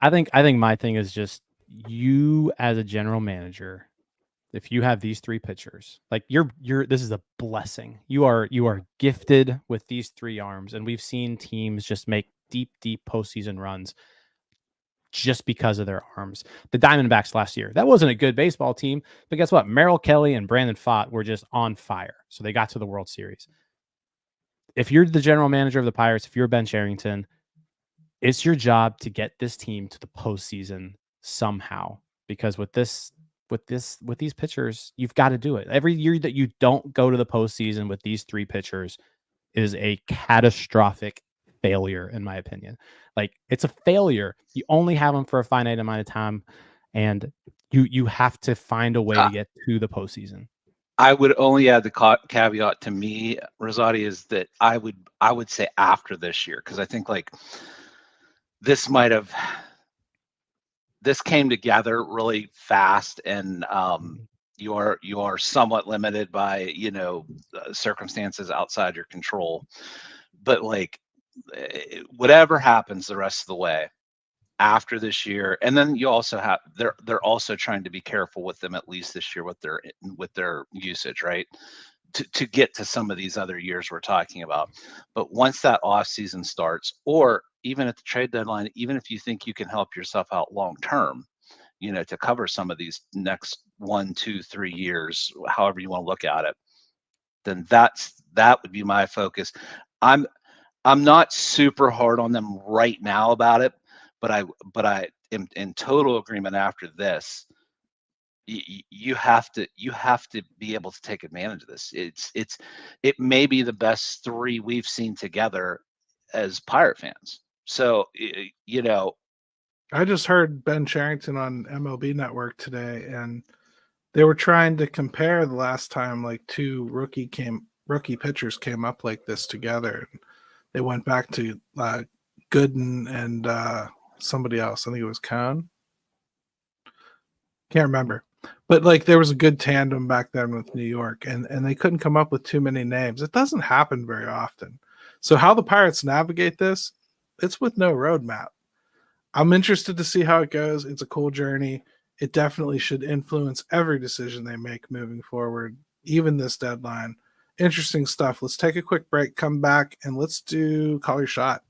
I think my thing is just you as a general manager. If you have these three pitchers, like this is a blessing. You are gifted with these three arms, and we've seen teams just make deep postseason runs just because of their arms. The Diamondbacks last year, that wasn't a good baseball team, but guess what? Merrill Kelly and Brandon Pfaadt were just on fire, so they got to the World Series. If you're the general manager of the Pirates, if you're Ben Cherington, it's your job to get this team to the postseason somehow, because with these pitchers, you've got to do it. Every year that you don't go to the postseason with these three pitchers is a catastrophic failure, in my opinion. Like, it's a failure. You only have them for a finite amount of time, and you have to find a way to get to the postseason. I would only add the caveat to me, Rosati, is that I would say after this year, because I think like this came together really fast, and you are somewhat limited by circumstances outside your control. But like whatever happens the rest of the way after this year, and then you also have they're also trying to be careful with them at least this year with their usage, right? To get to some of these other years we're talking about. But once that off season starts, or even at the trade deadline, even if you think you can help yourself out long term, to cover some of these next 1, 2, 3 years, however you want to look at it, then that would be my focus. I'm not super hard on them right now about it, but I am in total agreement after this. You have to be able to take advantage of this. It may be the best 3 we've seen together as Pirate fans. So I just heard Ben Charrington on MLB Network today, and they were trying to compare the last time like 2 rookie pitchers came up like this together. They went back to Gooden and somebody else. I think it was Cone. Can't remember. But like there was a good tandem back then with New York, and they couldn't come up with too many names. It doesn't happen very often. So how the Pirates navigate this, it's with no roadmap. I'm interested to see how it goes. It's a cool journey. It definitely should influence every decision they make moving forward, even this deadline. Interesting stuff. Let's take a quick break, come back, and let's do Call Your Shot.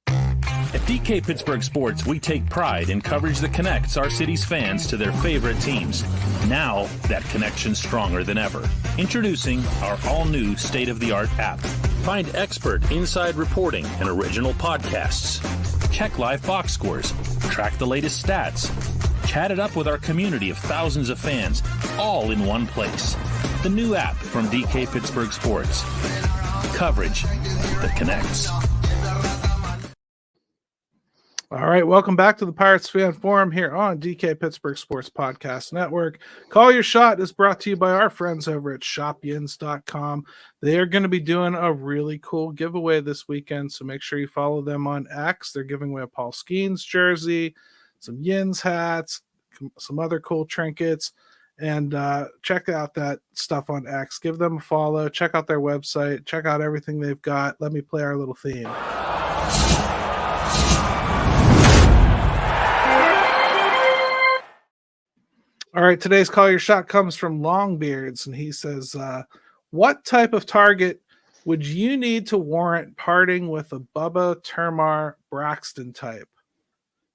At DK Pittsburgh Sports, we take pride in coverage that connects our city's fans to their favorite teams. Now, that connection's stronger than ever. Introducing our all-new state-of-the-art app. Find expert inside reporting and original podcasts. Check live box scores. Track the latest stats. Chat it up with our community of thousands of fans, all in one place. The new app from DK Pittsburgh Sports. Coverage that connects. All right, welcome back to the Pirates Fan Forum here on DK Pittsburgh Sports Podcast Network. Call Your Shot is brought to you by our friends over at shopyins.com. They are going to be doing a really cool giveaway this weekend, so make sure you follow them on X. They're giving away a Paul Skeens jersey, some Yins hats, some other cool trinkets, and check out that stuff on X. Give them a follow. Check out their website. Check out everything they've got. Let me play our little theme. All right, today's Call Your Shot comes from Longbeards, and he says, what type of target would you need to warrant parting with a Bubba, Termar, Braxton type?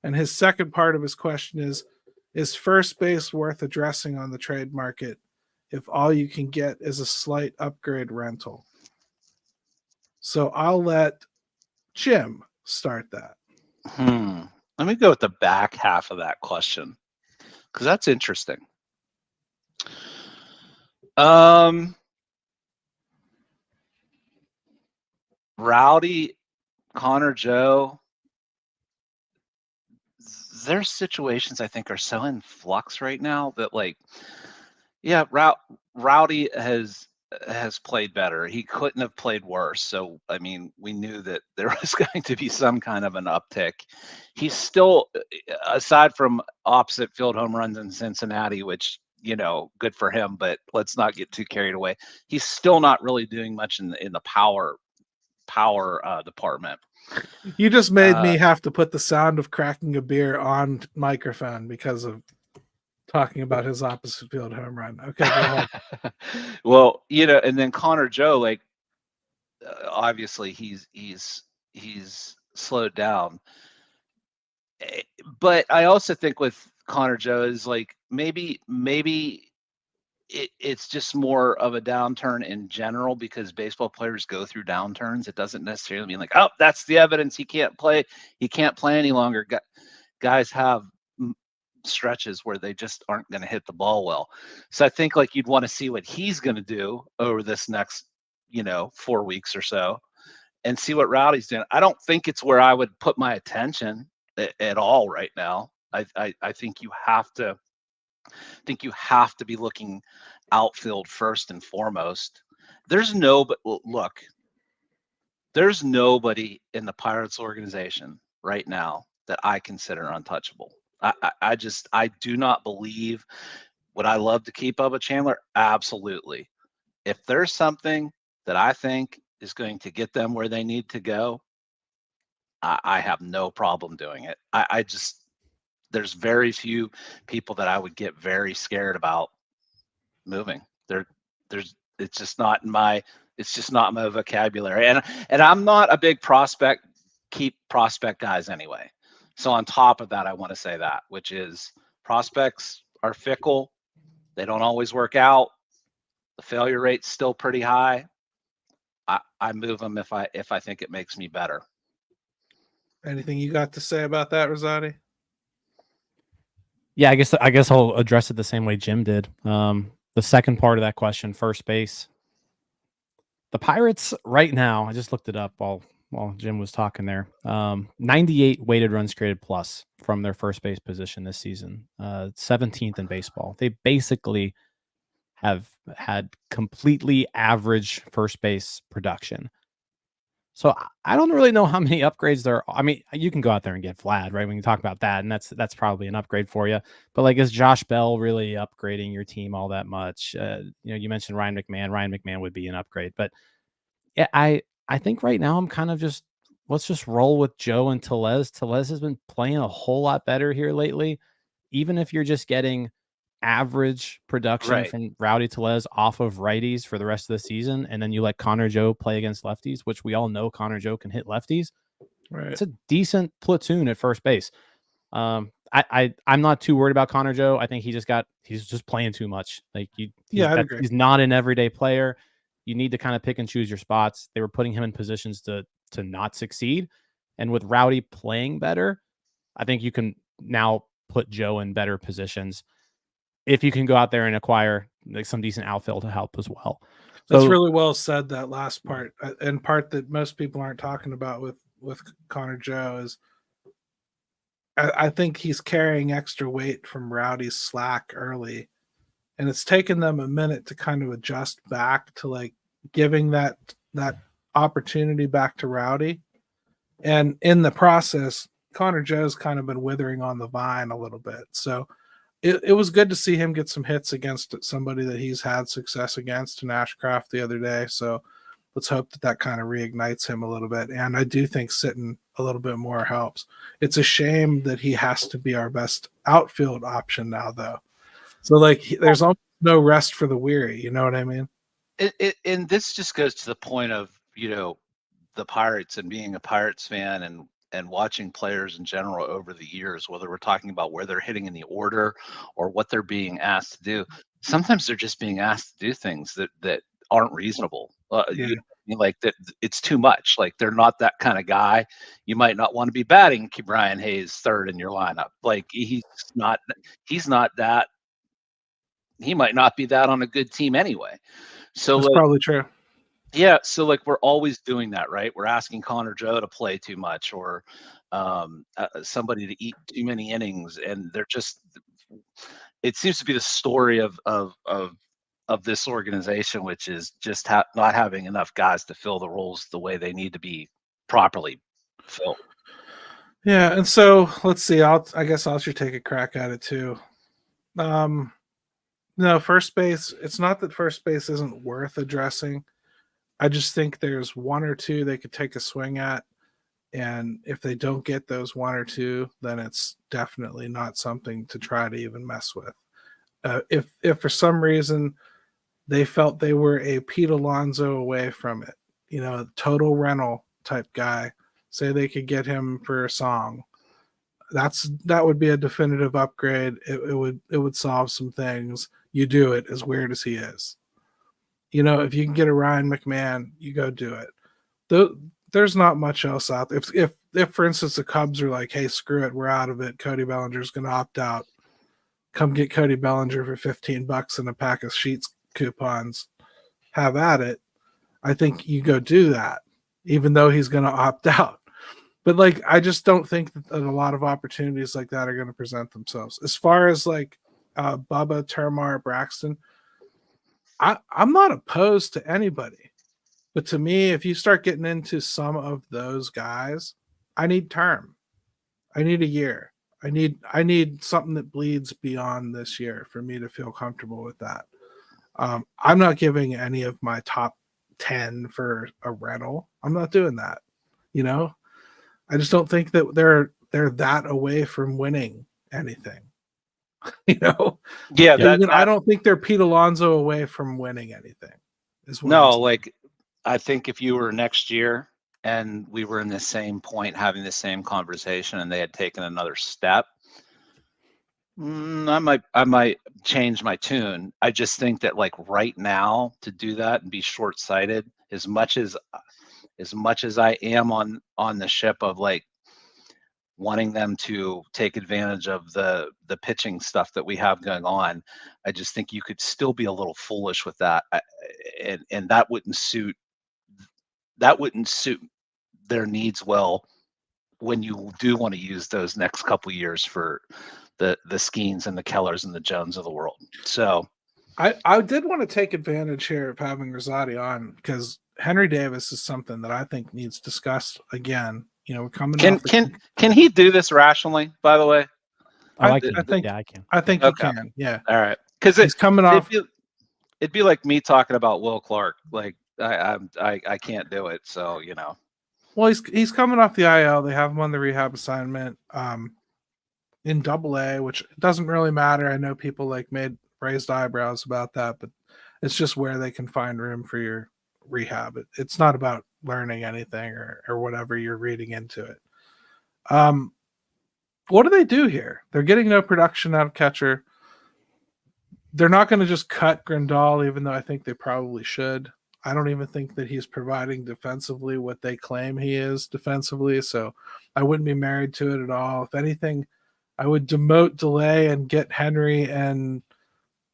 And his second part of his question is first base worth addressing on the trade market if all you can get is a slight upgrade rental? So I'll let Jim start that. Let me go with the back half of that question, because that's interesting. Rowdy, Connor Joe, their situations I think are so in flux right now that Rowdy has played better. He couldn't have played worse. So, I mean, we knew that there was going to be some kind of an uptick. He's still, aside from opposite field home runs in Cincinnati, which, good for him, but let's not get too carried away. He's still not really doing much in the power department. You just made me have to put the sound of cracking a beer on microphone because of talking about his opposite field home run. Okay, go ahead. Well, and then Connor Joe, obviously he's slowed down. But I also think with Connor Joe is maybe it's just more of a downturn in general, because baseball players go through downturns. It doesn't necessarily mean oh, that's the evidence he can't play any longer. Guys have stretches where they just aren't going to hit the ball well. So I think you'd want to see what he's going to do over this next 4 weeks or so, and see what Rowdy's doing. I don't think it's where I would put my attention at all right now. I think you have to be looking outfield first and foremost. There's nobody in the Pirates organization right now that I consider untouchable. I do not believe Would I love to keep Bubba Chandler? Absolutely. If there's something that I think is going to get them where they need to go, I have no problem doing it. I just, there's very few people that I would get very scared about moving. It's just not in my, it's just not my vocabulary. And I'm not a big keep prospect guys anyway. So on top of that, I want to say that, which is prospects are fickle. They don't always work out. The failure rate's still pretty high. I move them if I think it makes me better. Anything you got to say about that, Rosati? Yeah, I guess I'll address it the same way Jim did. The second part of that question, first base. The Pirates right now, I just looked it up while Jim was talking there. 98 weighted runs created plus from their first base position this season. 17th in baseball. They basically have had completely average first base production. So I don't really know how many upgrades there are. I mean, you can go out there and get Vlad, right? When you talk about that, and that's probably an upgrade for you. But like, is Josh Bell really upgrading your team all that much? You mentioned Ryan McMahon. Ryan McMahon would be an upgrade, but yeah, I think right now I'm kind of just, let's just roll with Joe and Tellez. Tellez has been playing a whole lot better here lately. Even if you're just getting average production Right. from Rowdy Tellez off of righties for the rest of the season, and then you let Connor Joe play against lefties, which we all know Connor Joe can hit lefties. Right. It's a decent platoon at first base. I'm not too worried about Connor Joe. I think he's just playing too much. Like I'd agree. he's not an everyday player. You need to kind of pick and choose your spots. They were putting him in positions to not succeed. And with Rowdy playing better, I think you can now put Joe in better positions if you can go out there and acquire like some decent outfield to help as well. That's really well said, that last part. And part that most people aren't talking about with Connor Joe is I think he's carrying extra weight from Rowdy's slack early. And it's taken them a minute to kind of adjust back to like giving that opportunity back to Rowdy. And in the process, Connor Joe's kind of been withering on the vine a little bit. So it was good to see him get some hits against somebody that he's had success against in Ashcraft the other day. So let's hope that kind of reignites him a little bit. And I do think sitting a little bit more helps. It's a shame that he has to be our best outfield option now, though. So like there's almost no rest for the weary. You know what I mean? And this just goes to the point of, the Pirates and being a Pirates fan and watching players in general over the years, whether we're talking about where they're hitting in the order or what they're being asked to do. Sometimes they're just being asked to do things that aren't reasonable. Like that, it's too much. Like they're not that kind of guy. You might not want to be batting Brian Hayes third in your lineup. Like he's not that. He might not be that on a good team anyway. So that's probably true. Yeah, so like we're always doing that, right? We're asking Connor Joe to play too much, or somebody to eat too many innings, and they're just. It seems to be the story of this organization, which is just not having enough guys to fill the roles the way they need to be properly filled. Yeah, and so let's see. I guess I should take a crack at it too. No, first base. It's not that first base isn't worth addressing. I just think there's one or two they could take a swing at. And if they don't get those one or two, then it's definitely not something to try to even mess with. If for some reason they felt they were a Pete Alonso away from it, total rental type guy, say they could get him for a song, that would be a definitive upgrade. It would solve some things. You do it, as weird as he is. If you can get a Ryan McMahon, you go do it. There's not much else out there. If for instance the Cubs are like, hey, screw it, we're out of it, Cody Bellinger's going to opt out, come get Cody Bellinger for $15 and a pack of Sheets coupons, have at it. I think you go do that, even though he's going to opt out. But like, I just don't think that a lot of opportunities like that are going to present themselves. As far as like Bubba, Termar, Braxton, I'm not opposed to anybody. But to me, if you start getting into some of those guys, I need term. I need a year. I need something that bleeds beyond this year for me to feel comfortable with that. I'm not giving any of my top 10 for a rental. I'm not doing that. You know, I just don't think that they're that away from winning anything. You know, Yeah, I don't think they're Pete Alonso away from winning anything. Is what I'm no, saying. like I think if you were next year and we were in the same point having the same conversation and they had taken another step, I might change my tune. I just think that like right now to do that and be short-sighted, as much as I am on the ship of like wanting them to take advantage of the pitching stuff that we have going on, I just think you could still be a little foolish with that, and that wouldn't suit their needs well when you do want to use those next couple years for the Skeens and the Kellers and the Jones of the world. So I did want to take advantage here of having Rosati on, because Henry Davis is something that I think needs discussed again. You know, we're coming off can he do this rationally, by the way? I think yeah, I can. I think Okay. he can. Yeah. All right. Because He's coming off. It'd be like me talking about Will Clark. Like I can't do it. So, you know. Well, he's coming off the IL. They have him on the rehab assignment in Double-A, which doesn't really matter. I know people like made raised eyebrows about that, but it's just where they can find room for your rehab. It's not about learning anything or whatever you're reading into it. What do they do here? They're getting no production out of catcher. They're not going to just cut Grandal, even though I think they probably should. I don't even think that he's providing defensively what they claim he is defensively, so I wouldn't be married to it at all. If anything, I would demote, delay, and get Henry and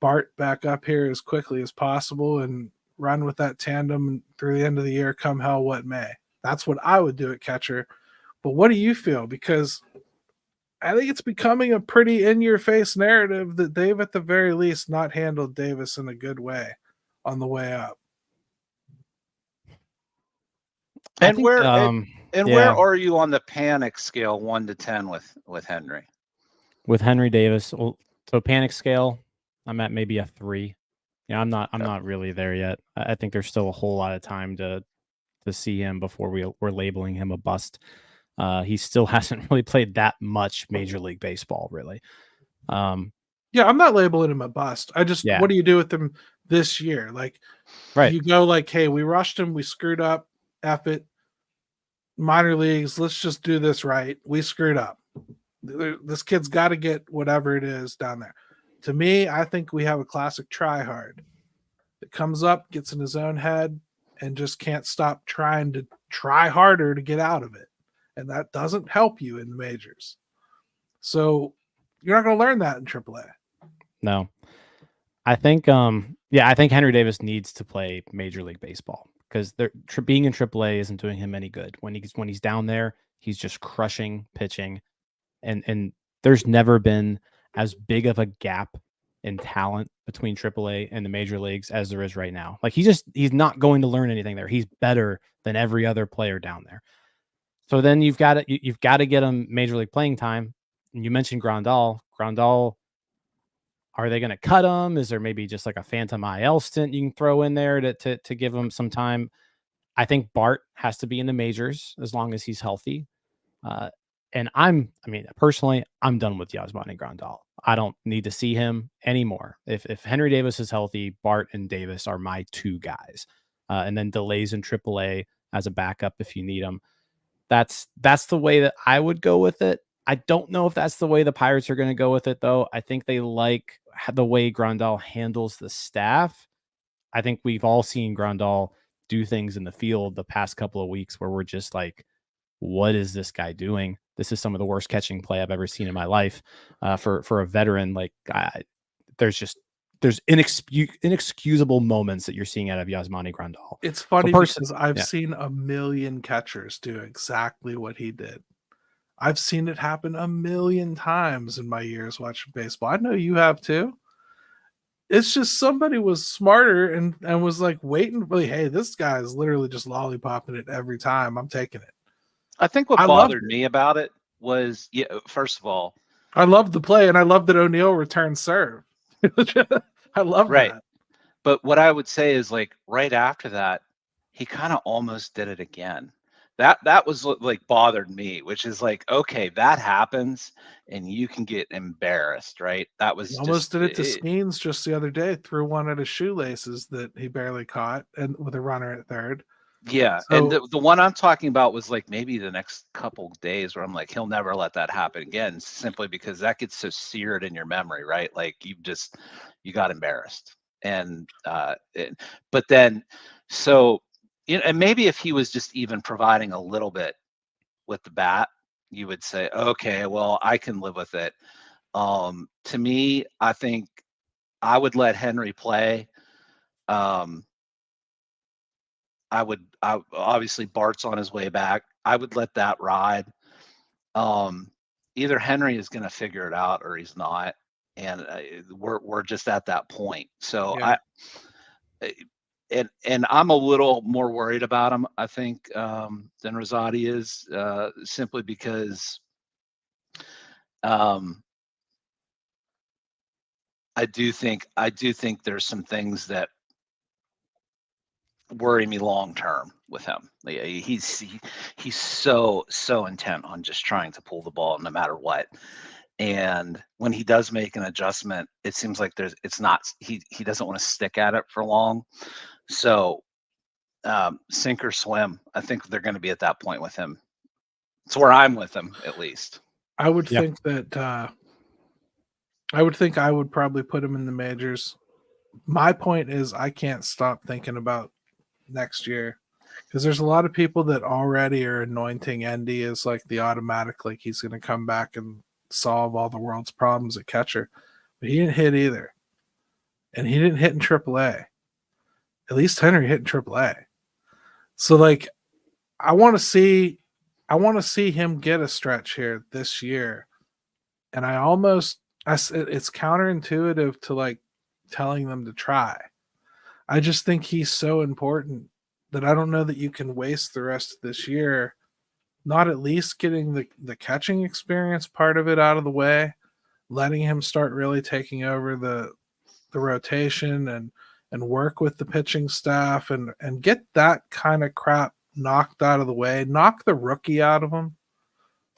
Bart back up here as quickly as possible and run with that tandem through the end of the year, come hell what may. That's what I would do at catcher. But what do you feel? Because I think it's becoming a pretty in-your-face narrative that they've at the very least not handled Davis in a good way on the way up. And where are you on the panic scale 1 to 10 with Henry? With Henry Davis, well, so panic scale, I'm at maybe a 3. Yeah, I'm not really there yet. I think there's still a whole lot of time to see him before we're labeling him a bust. He still hasn't really played that much Major League Baseball, really. Yeah, I'm not labeling him a bust. What do you do with him this year? Like, right. You go like, hey, we rushed him, we screwed up, F it. Minor leagues, let's just do this right. We screwed up. This kid's got to get whatever it is down there. To me, I think we have a classic try hard that comes up, gets in his own head, and just can't stop trying to try harder to get out of it. And that doesn't help you in the majors. So you're not going to learn that in AAA. No. I think I think Henry Davis needs to play Major League Baseball, because being in AAA isn't doing him any good. When he's down there, he's just crushing pitching, and there's never been as big of a gap in talent between AAA and the major leagues as there is right now. Like he's not going to learn anything there. He's better than every other player down there. So then you've got to get him major league playing time. And you mentioned Grandal. Are they going to cut him? Is there maybe just like a phantom IL stint you can throw in there to give him some time? I think Bart has to be in the majors as long as he's healthy. And personally, I'm done with Yasmani Grandal. I don't need to see him anymore. If Henry Davis is healthy, Bart and Davis are my 2 guys. And then delays in AAA as a backup if you need them. That's the way that I would go with it. I don't know if that's the way the Pirates are going to go with it, though. I think they like the way Grandal handles the staff. I think we've all seen Grandal do things in the field the past couple of weeks where we're just like, what is this guy doing? This is some of the worst catching play I've ever seen in my life. For a veteran, like there's inexcusable moments that you're seeing out of Yasmani Grandal. It's funny because I've seen a million catchers do exactly what he did. I've seen it happen a million times in my years watching baseball. I know you have too. It's just somebody was smarter and was like waiting. Really, hey, this guy is literally just lollipopping it every time. I'm taking it. I think what bothered me about it was, first of all, I love the play, and I love that O'Neal returned serve. I love Right. that. But what I would say is, like, right after that, he kind of almost did it again. That was what, like, bothered me, which is like, okay, that happens and you can get embarrassed, right? That was He almost just did it to Skeens just the other day, threw one at his shoelaces that he barely caught, and with a runner at third. yeah. And the one I'm talking about was like maybe the next couple days where I'm like, he'll never let that happen again, simply because that gets so seared in your memory, right? Like you got embarrassed. And but then so and maybe if he was just even providing a little bit with the bat, you would say, okay, well, I can live with it. To me, I think I would let Henry play. I obviously Bart's on his way back. I would let that ride. Either Henry is going to figure it out or he's not, and we're just at that point. So Yeah. And I'm a little more worried about him, I think, than Rosati is, simply because I do think there's some things that worry me long term with him. He's so intent on just trying to pull the ball no matter what. And when he does make an adjustment, it seems like he doesn't want to stick at it for long. So sink or swim. I think they're going to be at that point with him. It's where I'm with him, at least. I would think that I would probably put him in the majors. My point is I can't stop thinking about next year, because there's a lot of people that already are anointing Endy as like the automatic, like he's going to come back and solve all the world's problems at catcher. But he didn't hit either. And he didn't hit in AAA. At least Henry hit in AAA. So like I want to see him get a stretch here this year. And it's counterintuitive to like telling them to try. I just think he's so important that I don't know that you can waste the rest of this year not at least getting the catching experience part of it out of the way, letting him start really taking over the rotation and work with the pitching staff and get that kind of crap knocked out of the way, knock the rookie out of him,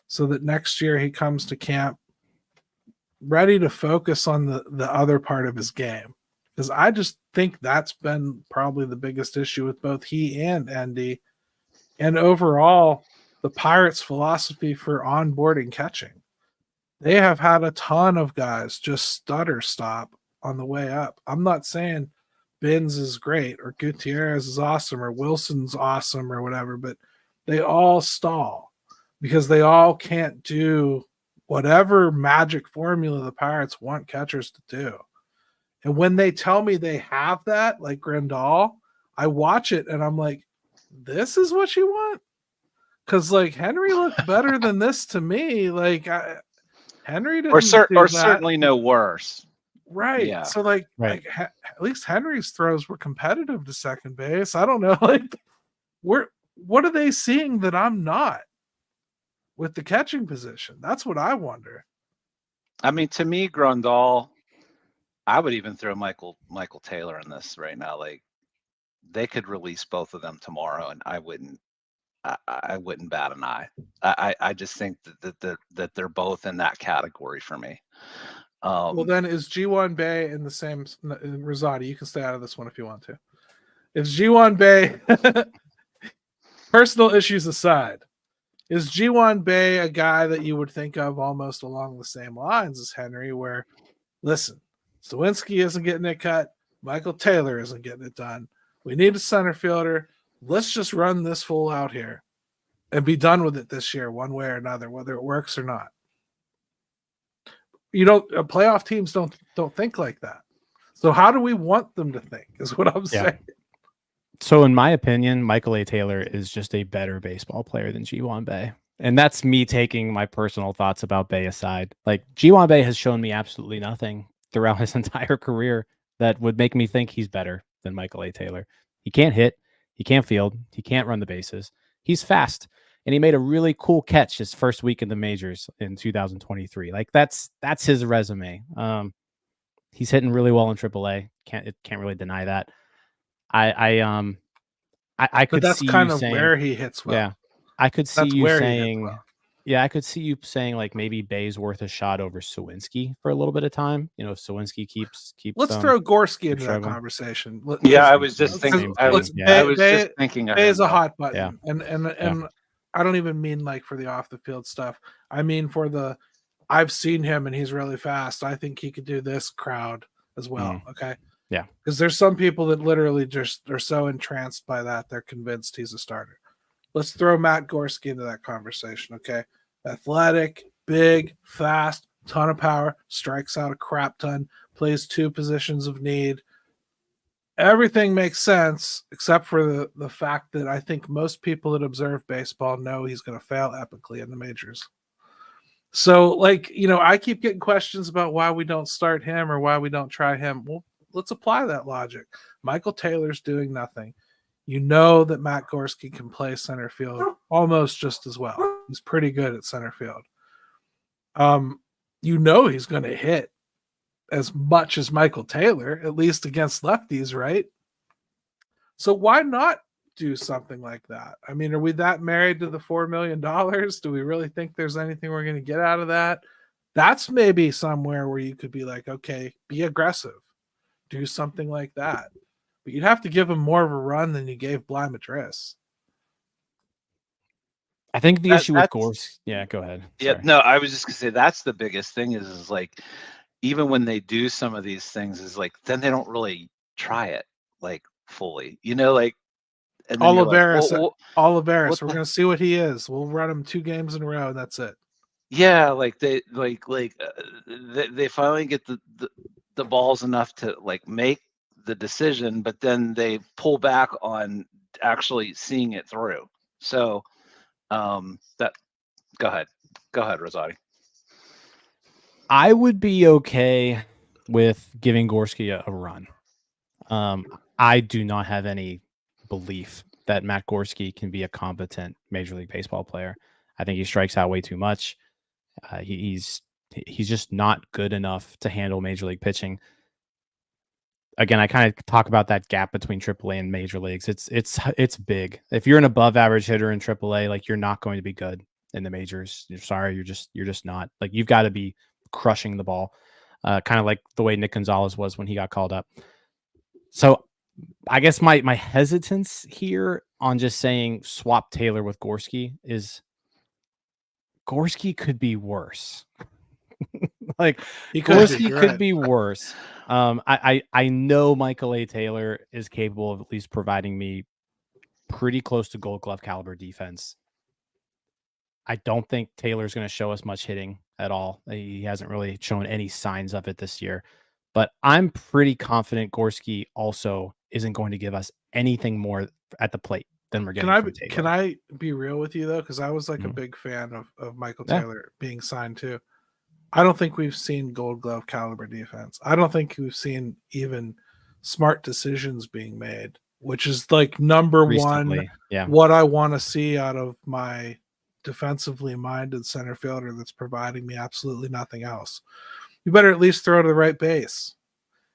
so that next year he comes to camp ready to focus on the other part of his game. Because I just think that's been probably the biggest issue with both he and Endy, and overall the Pirates' philosophy for onboarding catching. They have had a ton of guys just stutter stop on the way up. I'm not saying Benz is great or Gutierrez is awesome or Wilson's awesome or whatever, but they all stall because they all can't do whatever magic formula the Pirates want catchers to do. And when they tell me they have that, like Grandal, I watch it and I'm like, this is what you want? Because like Henry looked better than this to me. Like Henry didn't certainly no worse. Right. Yeah. So like at least Henry's throws were competitive to second base. I don't know. Like what are they seeing that I'm not with the catching position? That's what I wonder. I mean, to me, Grandal, I would even throw Michael Taylor in this right now. Like they could release both of them tomorrow and I wouldn't bat an eye. I just think that they're both in that category for me. Well, then is G1 Bay in the same? Rosati, you can stay out of this one if you want to. Is G1 Bay, personal issues aside, is G1 Bay a guy that you would think of almost along the same lines as Henry, where, listen, Stawinski isn't getting it cut, Michael Taylor isn't getting it done. We need a center fielder. Let's just run this fool out here and be done with it this year, one way or another, whether it works or not. Playoff teams don't think like that. So how do we want them to think is what I'm saying. So in my opinion, Michael A. Taylor is just a better baseball player than G1 Bay. And that's me taking my personal thoughts about Bay aside. Like G1 Bay has shown me absolutely nothing throughout his entire career that would make me think he's better than Michael A. Taylor. He can't hit. He can't field. He can't run the bases. He's fast. and he made a really cool catch his first week in the majors in 2023. Like that's his resume. He's hitting really well in AAA. Can't really deny that. I But could that's see kind you of saying, where he hits well. yeah, I could see That's you where he hits saying, well. yeah, I could see you saying like maybe Bay's worth a shot over Sawinski for a little bit of time. You know, if Sawinski keeps Let's throw Gorski into that struggling. conversation. Yeah, I was just Because thinking. I was just thinking. Bay is a hot Yeah. button, and I don't even mean like for the off the field stuff. I mean for the I've seen him and he's really fast. I think he could do this crowd as well. Okay. Yeah. Because there's some people that literally just are so entranced by that they're convinced he's a starter. Let's throw Matt Gorski into that conversation. Okay. Athletic, big, fast, ton of power, strikes out a crap ton, plays 2 positions of need. Everything makes sense except for the fact that I think most people that observe baseball know he's going to fail epically in the majors. So, like, I keep getting questions about why we don't start him or why we don't try him. Well, let's apply that logic. Michael Taylor's doing nothing. You know that Matt Gorski can play center field almost just as well. He's pretty good at center field. You know he's going to hit as much as Michael Taylor, at least against lefties, right? So why not do something like that? I mean, are we that married to the $4 million? Do we really think there's anything we're going to get out of that? That's maybe somewhere where you could be like, okay, be aggressive, do something like that. But you'd have to give him more of a run than you gave Bly Madris. I think the issue with Gorski. Yeah, go ahead. Yeah, Sorry. no, I was just gonna say that's the biggest thing is like even when they do some of these things is like then they don't really try it like fully, like. And then Olivares, like, Olivares, we're gonna see what he is. We'll run him 2 games in a row. And that's it. Yeah, like they they finally get the balls enough to like make the decision, but then they pull back on actually seeing it through. So that go ahead, Rosati. I would be okay with giving Gorski a run. I do not have any belief that Matt Gorski can be a competent Major League Baseball player. I think he strikes out way too much. He's just not good enough to handle Major League pitching. Again, I kind of talk about that gap between AAA and Major Leagues. It's big. If you're an above average hitter in AAA, like you're not going to be good in the majors. You're just not. Like you've got to be crushing the ball, kind of like the way Nick Gonzalez was when he got called up. So I guess my hesitance here on just saying swap Taylor with Gorski is Gorski could be worse. Like Gorski could be worse. I know Michael A. Taylor is capable of at least providing me pretty close to Gold Glove caliber defense. I don't think Taylor's going to show us much hitting at all. He hasn't really shown any signs of it this year. But I'm pretty confident Gorski also isn't going to give us anything more at the plate than we're getting from Taylor. Can I be real with you, though? Because I was like a big fan of Michael Taylor being signed too. I don't think we've seen Gold Glove caliber defense. I don't think we've seen even smart decisions being made, which is like number one, what I want to see out of my defensively minded center fielder that's providing me absolutely nothing else. You better at least throw to the right base.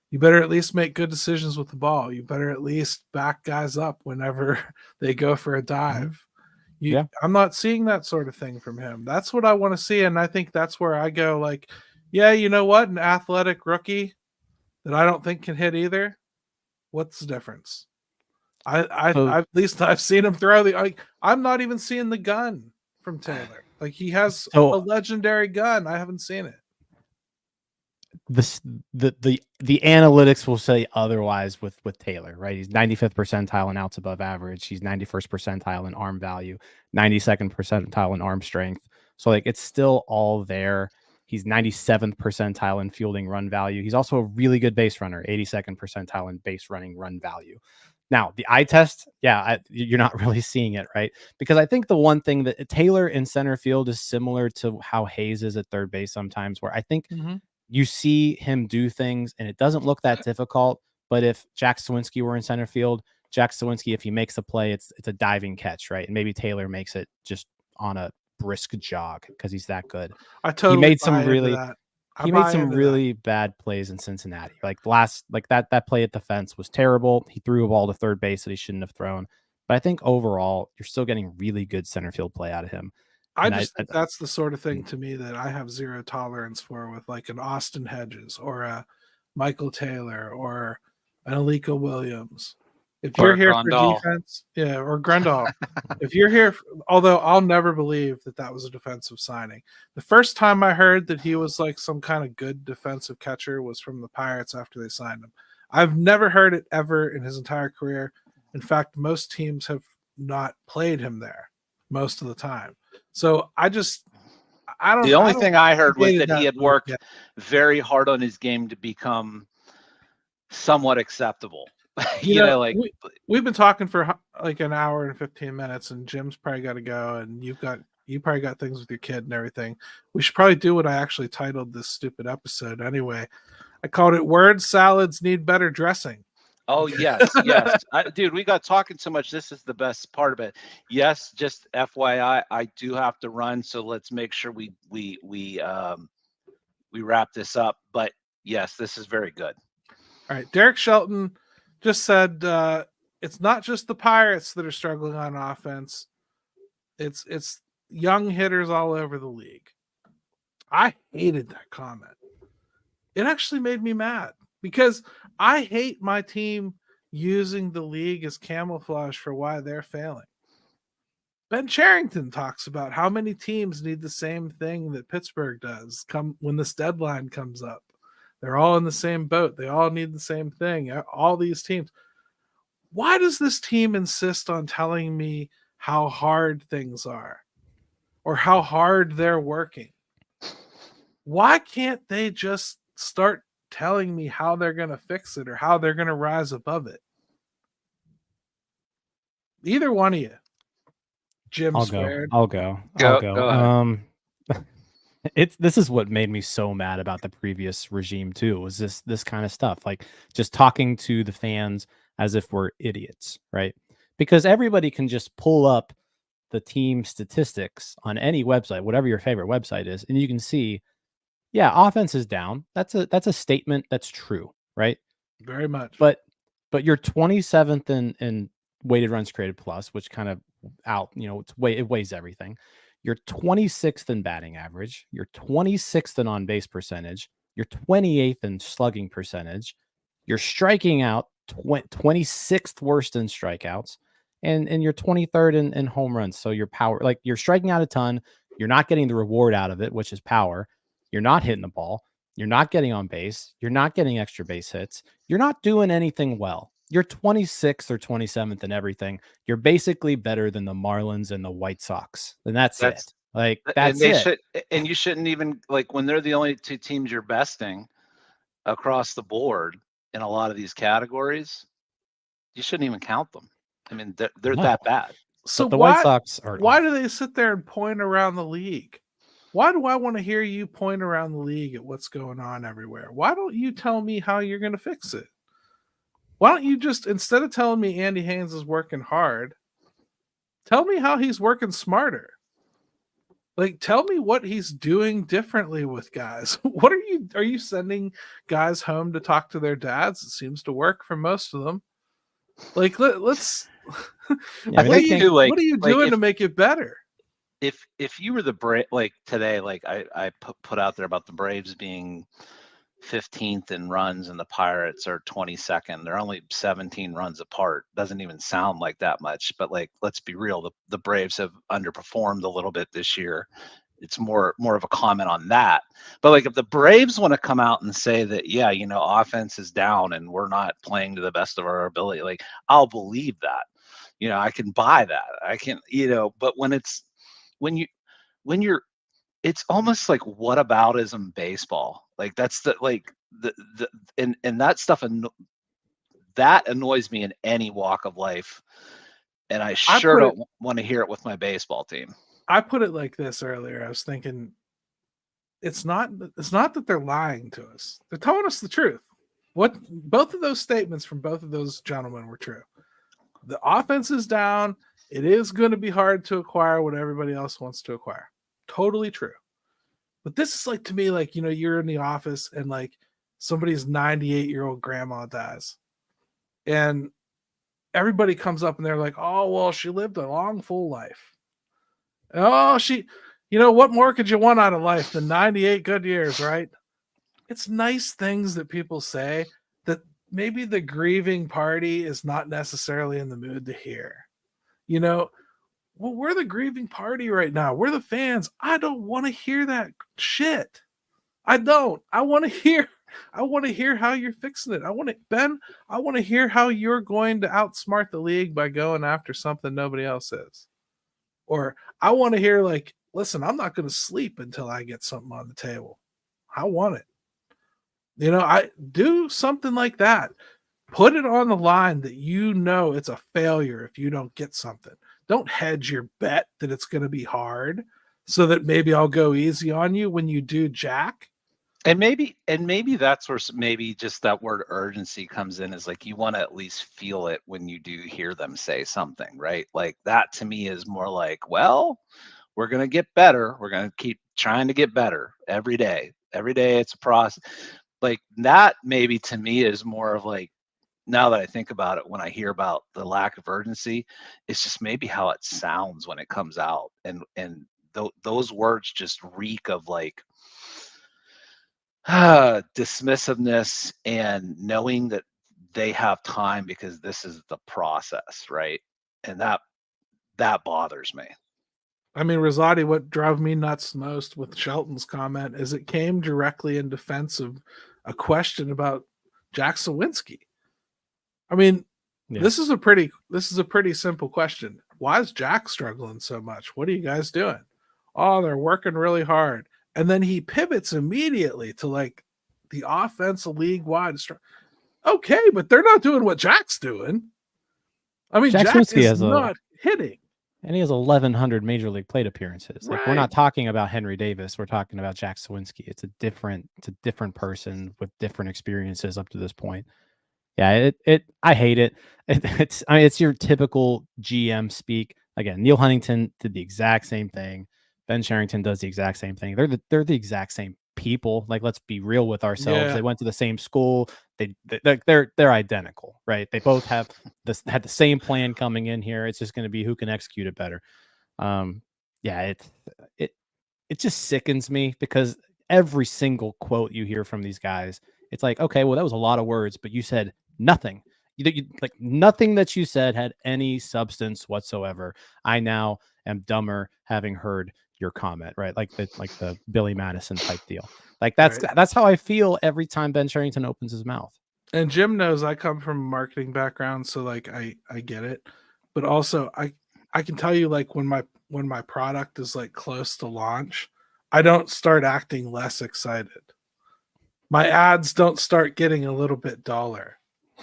You better at least make good decisions with the ball. You better at least back guys up whenever they go for a dive. I'm not seeing that sort of thing from him. That's what I want to see. And I think that's where I go like, yeah, you know what? An athletic rookie that I don't think can hit either. What's the difference? At least I've seen him throw I'm not even seeing the gun from Taylor. Like he has a legendary gun. I haven't seen it. The analytics will say otherwise with Taylor, right? He's 95th percentile in outs above average. He's 91st percentile in arm value, 92nd percentile in arm strength. So like it's still all there. He's 97th percentile in fielding run value. He's also a really good base runner, 82nd percentile in base running run value. Now, the eye test, you're not really seeing it, right? Because I think the one thing that Taylor in center field is similar to how Hayes is at third base sometimes, where I think you see him do things and it doesn't look that difficult. But if Jack Sawinski were in center field, Jack Sawinski, if he makes a play, it's a diving catch, right? And maybe Taylor makes it just on a brisk jog because he's that good. I totally made some buy into really- that. I He made buy some into really bad plays in Cincinnati. Like that play at the fence was terrible. He threw a ball to third base that he shouldn't have thrown. But I think overall, you're still getting really good center field play out of him. I And just think that's the sort of thing to me that I have zero tolerance for with like an Austin Hedges or a Michael Taylor or an Alika Williams. If Or you're here Grandal. for defense, yeah, or Grandal. If you're here, although I'll never believe that was a defensive signing. The first time I heard that he was like some kind of good defensive catcher was from the Pirates after they signed him. I've never heard it ever in his entire career. In fact, most teams have not played him there most of the time. So I don't. The only thing I heard was hated that he that had worked move, very hard on his game to become somewhat acceptable. We've been talking for like an hour and 15 minutes, and Jim's probably got to go, and you probably got things with your kid and everything. We should probably do what I actually titled this stupid episode anyway. I called it "Word Salads Need Better Dressing." Oh yes, yes, dude. We got talking so much. This is the best part of it. Yes, just FYI, I do have to run, so let's make sure we wrap this up. But yes, this is very good. All right, Derek Shelton just said it's not just the Pirates that are struggling on offense. It's young hitters all over the league. I hated that comment. It actually made me mad because I hate my team using the league as camouflage for why they're failing. Ben Cherington talks about how many teams need the same thing that Pittsburgh does come when this deadline comes up. They're all in the same boat. They all need the same thing. All these teams. Why does this team insist on telling me how hard things are or how hard they're working? Why can't they just start telling me how they're going to fix it or how they're going to rise above it? Either one of you. Jim squared. I'll go. Go ahead. This is what made me so mad about the previous regime too, was this kind of stuff, like just talking to the fans as if we're idiots, right? Because everybody can just pull up the team statistics on any website, whatever your favorite website is, and you can see, yeah, offense is down. That's a statement that's true, right? Very much. But you're 27th in weighted runs created plus, which kind of it weighs everything. You're 26th in batting average. You're 26th in on base percentage. You're 28th in slugging percentage. You're striking out 26th worst in strikeouts, and you're 23rd in home runs. So your power, like you're striking out a ton. You're not getting the reward out of it, which is power. You're not hitting the ball. You're not getting on base. You're not getting extra base hits. You're not doing anything well. You're 26th or 27th in everything. You're basically better than the Marlins and the White Sox. And that's it. Like that's it. And you shouldn't even, like, when they're the only two teams you're besting across the board in a lot of these categories, you shouldn't even count them. I mean, they're that bad. So the White Sox are. Why do they sit there and point around the league? Why do I want to hear you point around the league at what's going on everywhere? Why don't you tell me how you're going to fix it? Why don't you just, instead of telling me Andy Haynes is working hard, tell me how he's working smarter? Like, tell me what he's doing differently with guys. What are you sending guys home to talk to their dads? It seems to work for most of them. Like, let's. Yeah, what are you doing to make it better? If you were the Braves, like today, like I put out there about the Braves being 15th in runs and the Pirates are 22nd. They're only 17 runs apart. Doesn't even sound like that much, but like, let's be real. The Braves have underperformed a little bit this year. It's more of a comment on that. But like, if the Braves want to come out and say that, yeah, offense is down and we're not playing to the best of our ability, like, I'll believe that. I can buy that. I can, but when you're, it's almost like whataboutism baseball. Like that's and that stuff, that annoys me in any walk of life. And I sure don't want to hear it with my baseball team. I put it like this earlier. I was thinking, it's not that they're lying to us. They're telling us the truth. Both of those statements from both of those gentlemen were true. The offense is down. It is going to be hard to acquire what everybody else wants to acquire. Totally true. But this is like, to me, like, you're in the office and like somebody's 98-year-old grandma dies. And everybody comes up and they're like, oh, well, she lived a long, full life. Oh, what more could you want out of life than 98 good years, right? It's nice things that people say that maybe the grieving party is not necessarily in the mood to hear. Well, we're the grieving party right now. We're the fans. I don't want to hear that shit. I don't. I want to hear how you're fixing it. I want to hear how you're going to outsmart the league by going after something nobody else is. Or I want to hear, like, listen, I'm not going to sleep until I get something on the table. I want it. I do something like that. Put it on the line that it's a failure if you don't get something. Don't hedge your bet that it's going to be hard so that maybe I'll go easy on you when you do jack. And maybe that's where maybe just that word urgency comes in, is like you want to at least feel it when you do hear them say something, right? Like that to me is more like, well, we're going to get better. We're going to keep trying to get better every day. Every day it's a process. Like that maybe to me is more of like, now that I think about it, when I hear about the lack of urgency, it's just maybe how it sounds when it comes out. And those words just reek of like dismissiveness and knowing that they have time because this is the process, right? And that bothers me. I mean, Rosati, what drove me nuts most with Shelton's comment is it came directly in defense of a question about Jack Sawinski. I mean, this is a pretty simple question. Why is Jack struggling so much? What are you guys doing? Oh, they're working really hard. And then he pivots immediately to like the offensive league-wide. Okay, but they're not doing what Jack's doing. I mean, Jack is not hitting. And he has 1,100 major league plate appearances. Like, we're not talking about Henry Davis. We're talking about Jack Sawinski. It's a different person with different experiences up to this point. Yeah, I hate it. It's your typical GM speak. Again, Neil Huntington did the exact same thing. Ben Sherrington does the exact same thing. They're the exact same people. Like, let's be real with ourselves. Yeah. They went to the same school. They're identical, right? They both had the same plan coming in here. It's just going to be who can execute it better. It just sickens me because every single quote you hear from these guys, it's like, okay, well, that was a lot of words, but you said nothing. You like nothing that you said had any substance whatsoever. I now am dumber having heard your comment, right? Like the Billy Madison type deal. Like that's how I feel every time Ben Sherrington opens his mouth. And Jim knows I come from a marketing background, so like I get it. But also I can tell you, like, when my product is like close to launch, I don't start acting less excited. My ads don't start getting a little bit duller.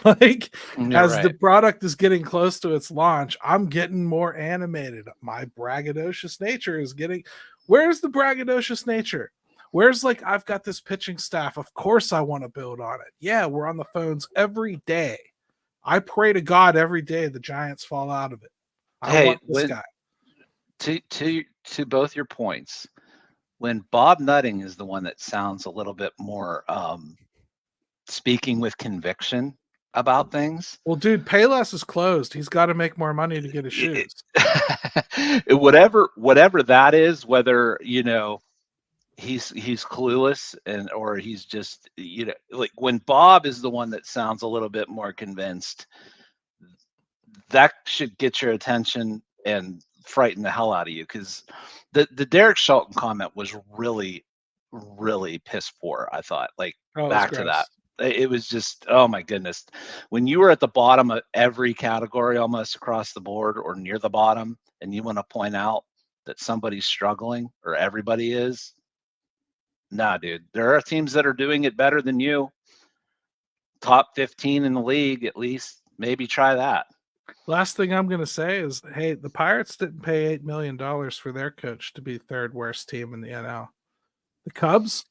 Like, the product is getting close to its launch, I'm getting more animated. My braggadocious nature is getting. Where's the braggadocious nature? Where's, like, I've got this pitching staff. Of course I want to build on it. Yeah, we're on the phones every day. I pray to God every day the Giants fall out of it. I want this guy. To both your points, when Bob Nutting is the one that sounds a little bit more speaking with conviction about things. Well, dude, Payless is closed. He's got to make more money to get his shoes. whatever that is, whether he's clueless or he's just like, when Bob is the one that sounds a little bit more convinced, that should get your attention and frighten the hell out of you, because the Derek Shelton comment was really, really piss poor. I thought, like, back to that. It was just, oh my goodness. When you were at the bottom of every category almost across the board or near the bottom, and you want to point out that somebody's struggling or everybody is, nah, dude, there are teams that are doing it better than you. Top 15 in the league, at least. Maybe try that. Last thing I'm going to say is, hey, the Pirates didn't pay $8 million for their coach to be third worst team in the NL. The Cubs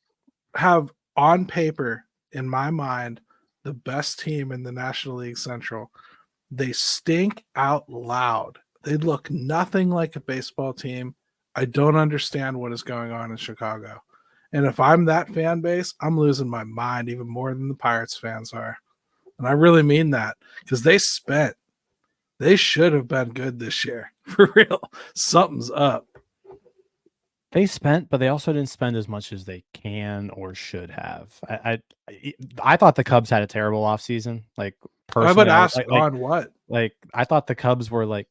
have, on paper, in my mind, the best team in the National League Central. They stink out loud. They look nothing like a baseball team. I don't understand what is going on in Chicago. And if I'm that fan base, I'm losing my mind even more than the Pirates fans are. And I really mean that because they should have been good this year. For real. Something's up. They spent, but they also didn't spend as much as they can or should have. I thought the Cubs had a terrible offseason. Like, personally, I would ask like, on what? Like, I thought the Cubs were like,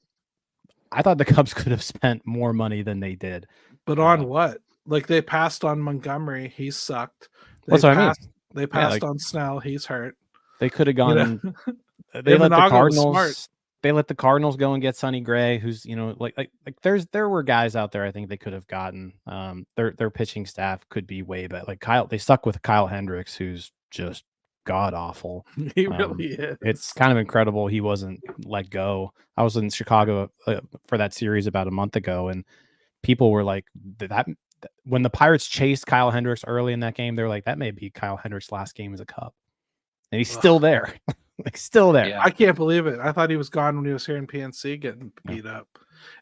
I thought the Cubs could have spent more money than they did. But on what? Like, they passed on Montgomery. He sucked. That's what I mean. They passed on Snell. He's hurt. They could have gone. They let the Cardinals. They let the Cardinals go and get Sonny Gray, who's like there were guys out there I think they could have gotten. Their pitching staff could be way better. Like Kyle, they stuck with Kyle Hendricks, who's just god awful. He really is. It's kind of incredible he wasn't let go. I was in Chicago for that series about a month ago, and people were like, that when the Pirates chased Kyle Hendricks early in that game, they're like, that may be Kyle Hendricks' last game as a Cub, and he's still there. Like, still there. Yeah. I can't believe it. I thought he was gone when he was here in PNC getting beat up.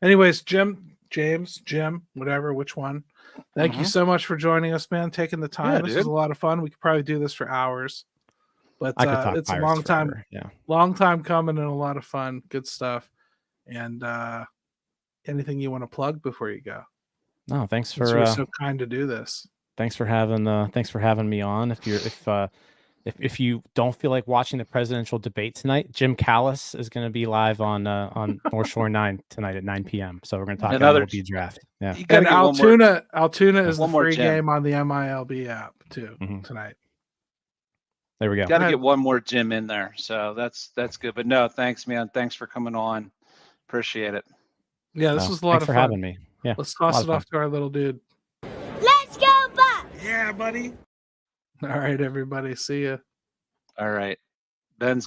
Anyways, Jim, whatever, which one. Thank you so much for joining us, man. Taking the time. This was a lot of fun. We could probably do this for hours. But I could talk it's a Pirates forever. long time coming and a lot of fun. Good stuff. And anything you want to plug before you go? No, thanks for you're so kind to do this. Thanks for having me on. If you don't feel like watching the presidential debate tonight, Jim Callis is going to be live on North Shore 9 tonight at 9 p.m. So we're going to talk about MLB draft. Yeah, and Altoona is the free game on the MILB app too tonight. There we go. Got to get one more Jim in there, so that's good. But no, thanks, man. Thanks for coming on. Appreciate it. Yeah, this was a lot of fun. Thanks for having me. Yeah, let's toss it off to our little dude. Let's go, Buck! Yeah, buddy. All right, everybody. See ya. All right. Ben's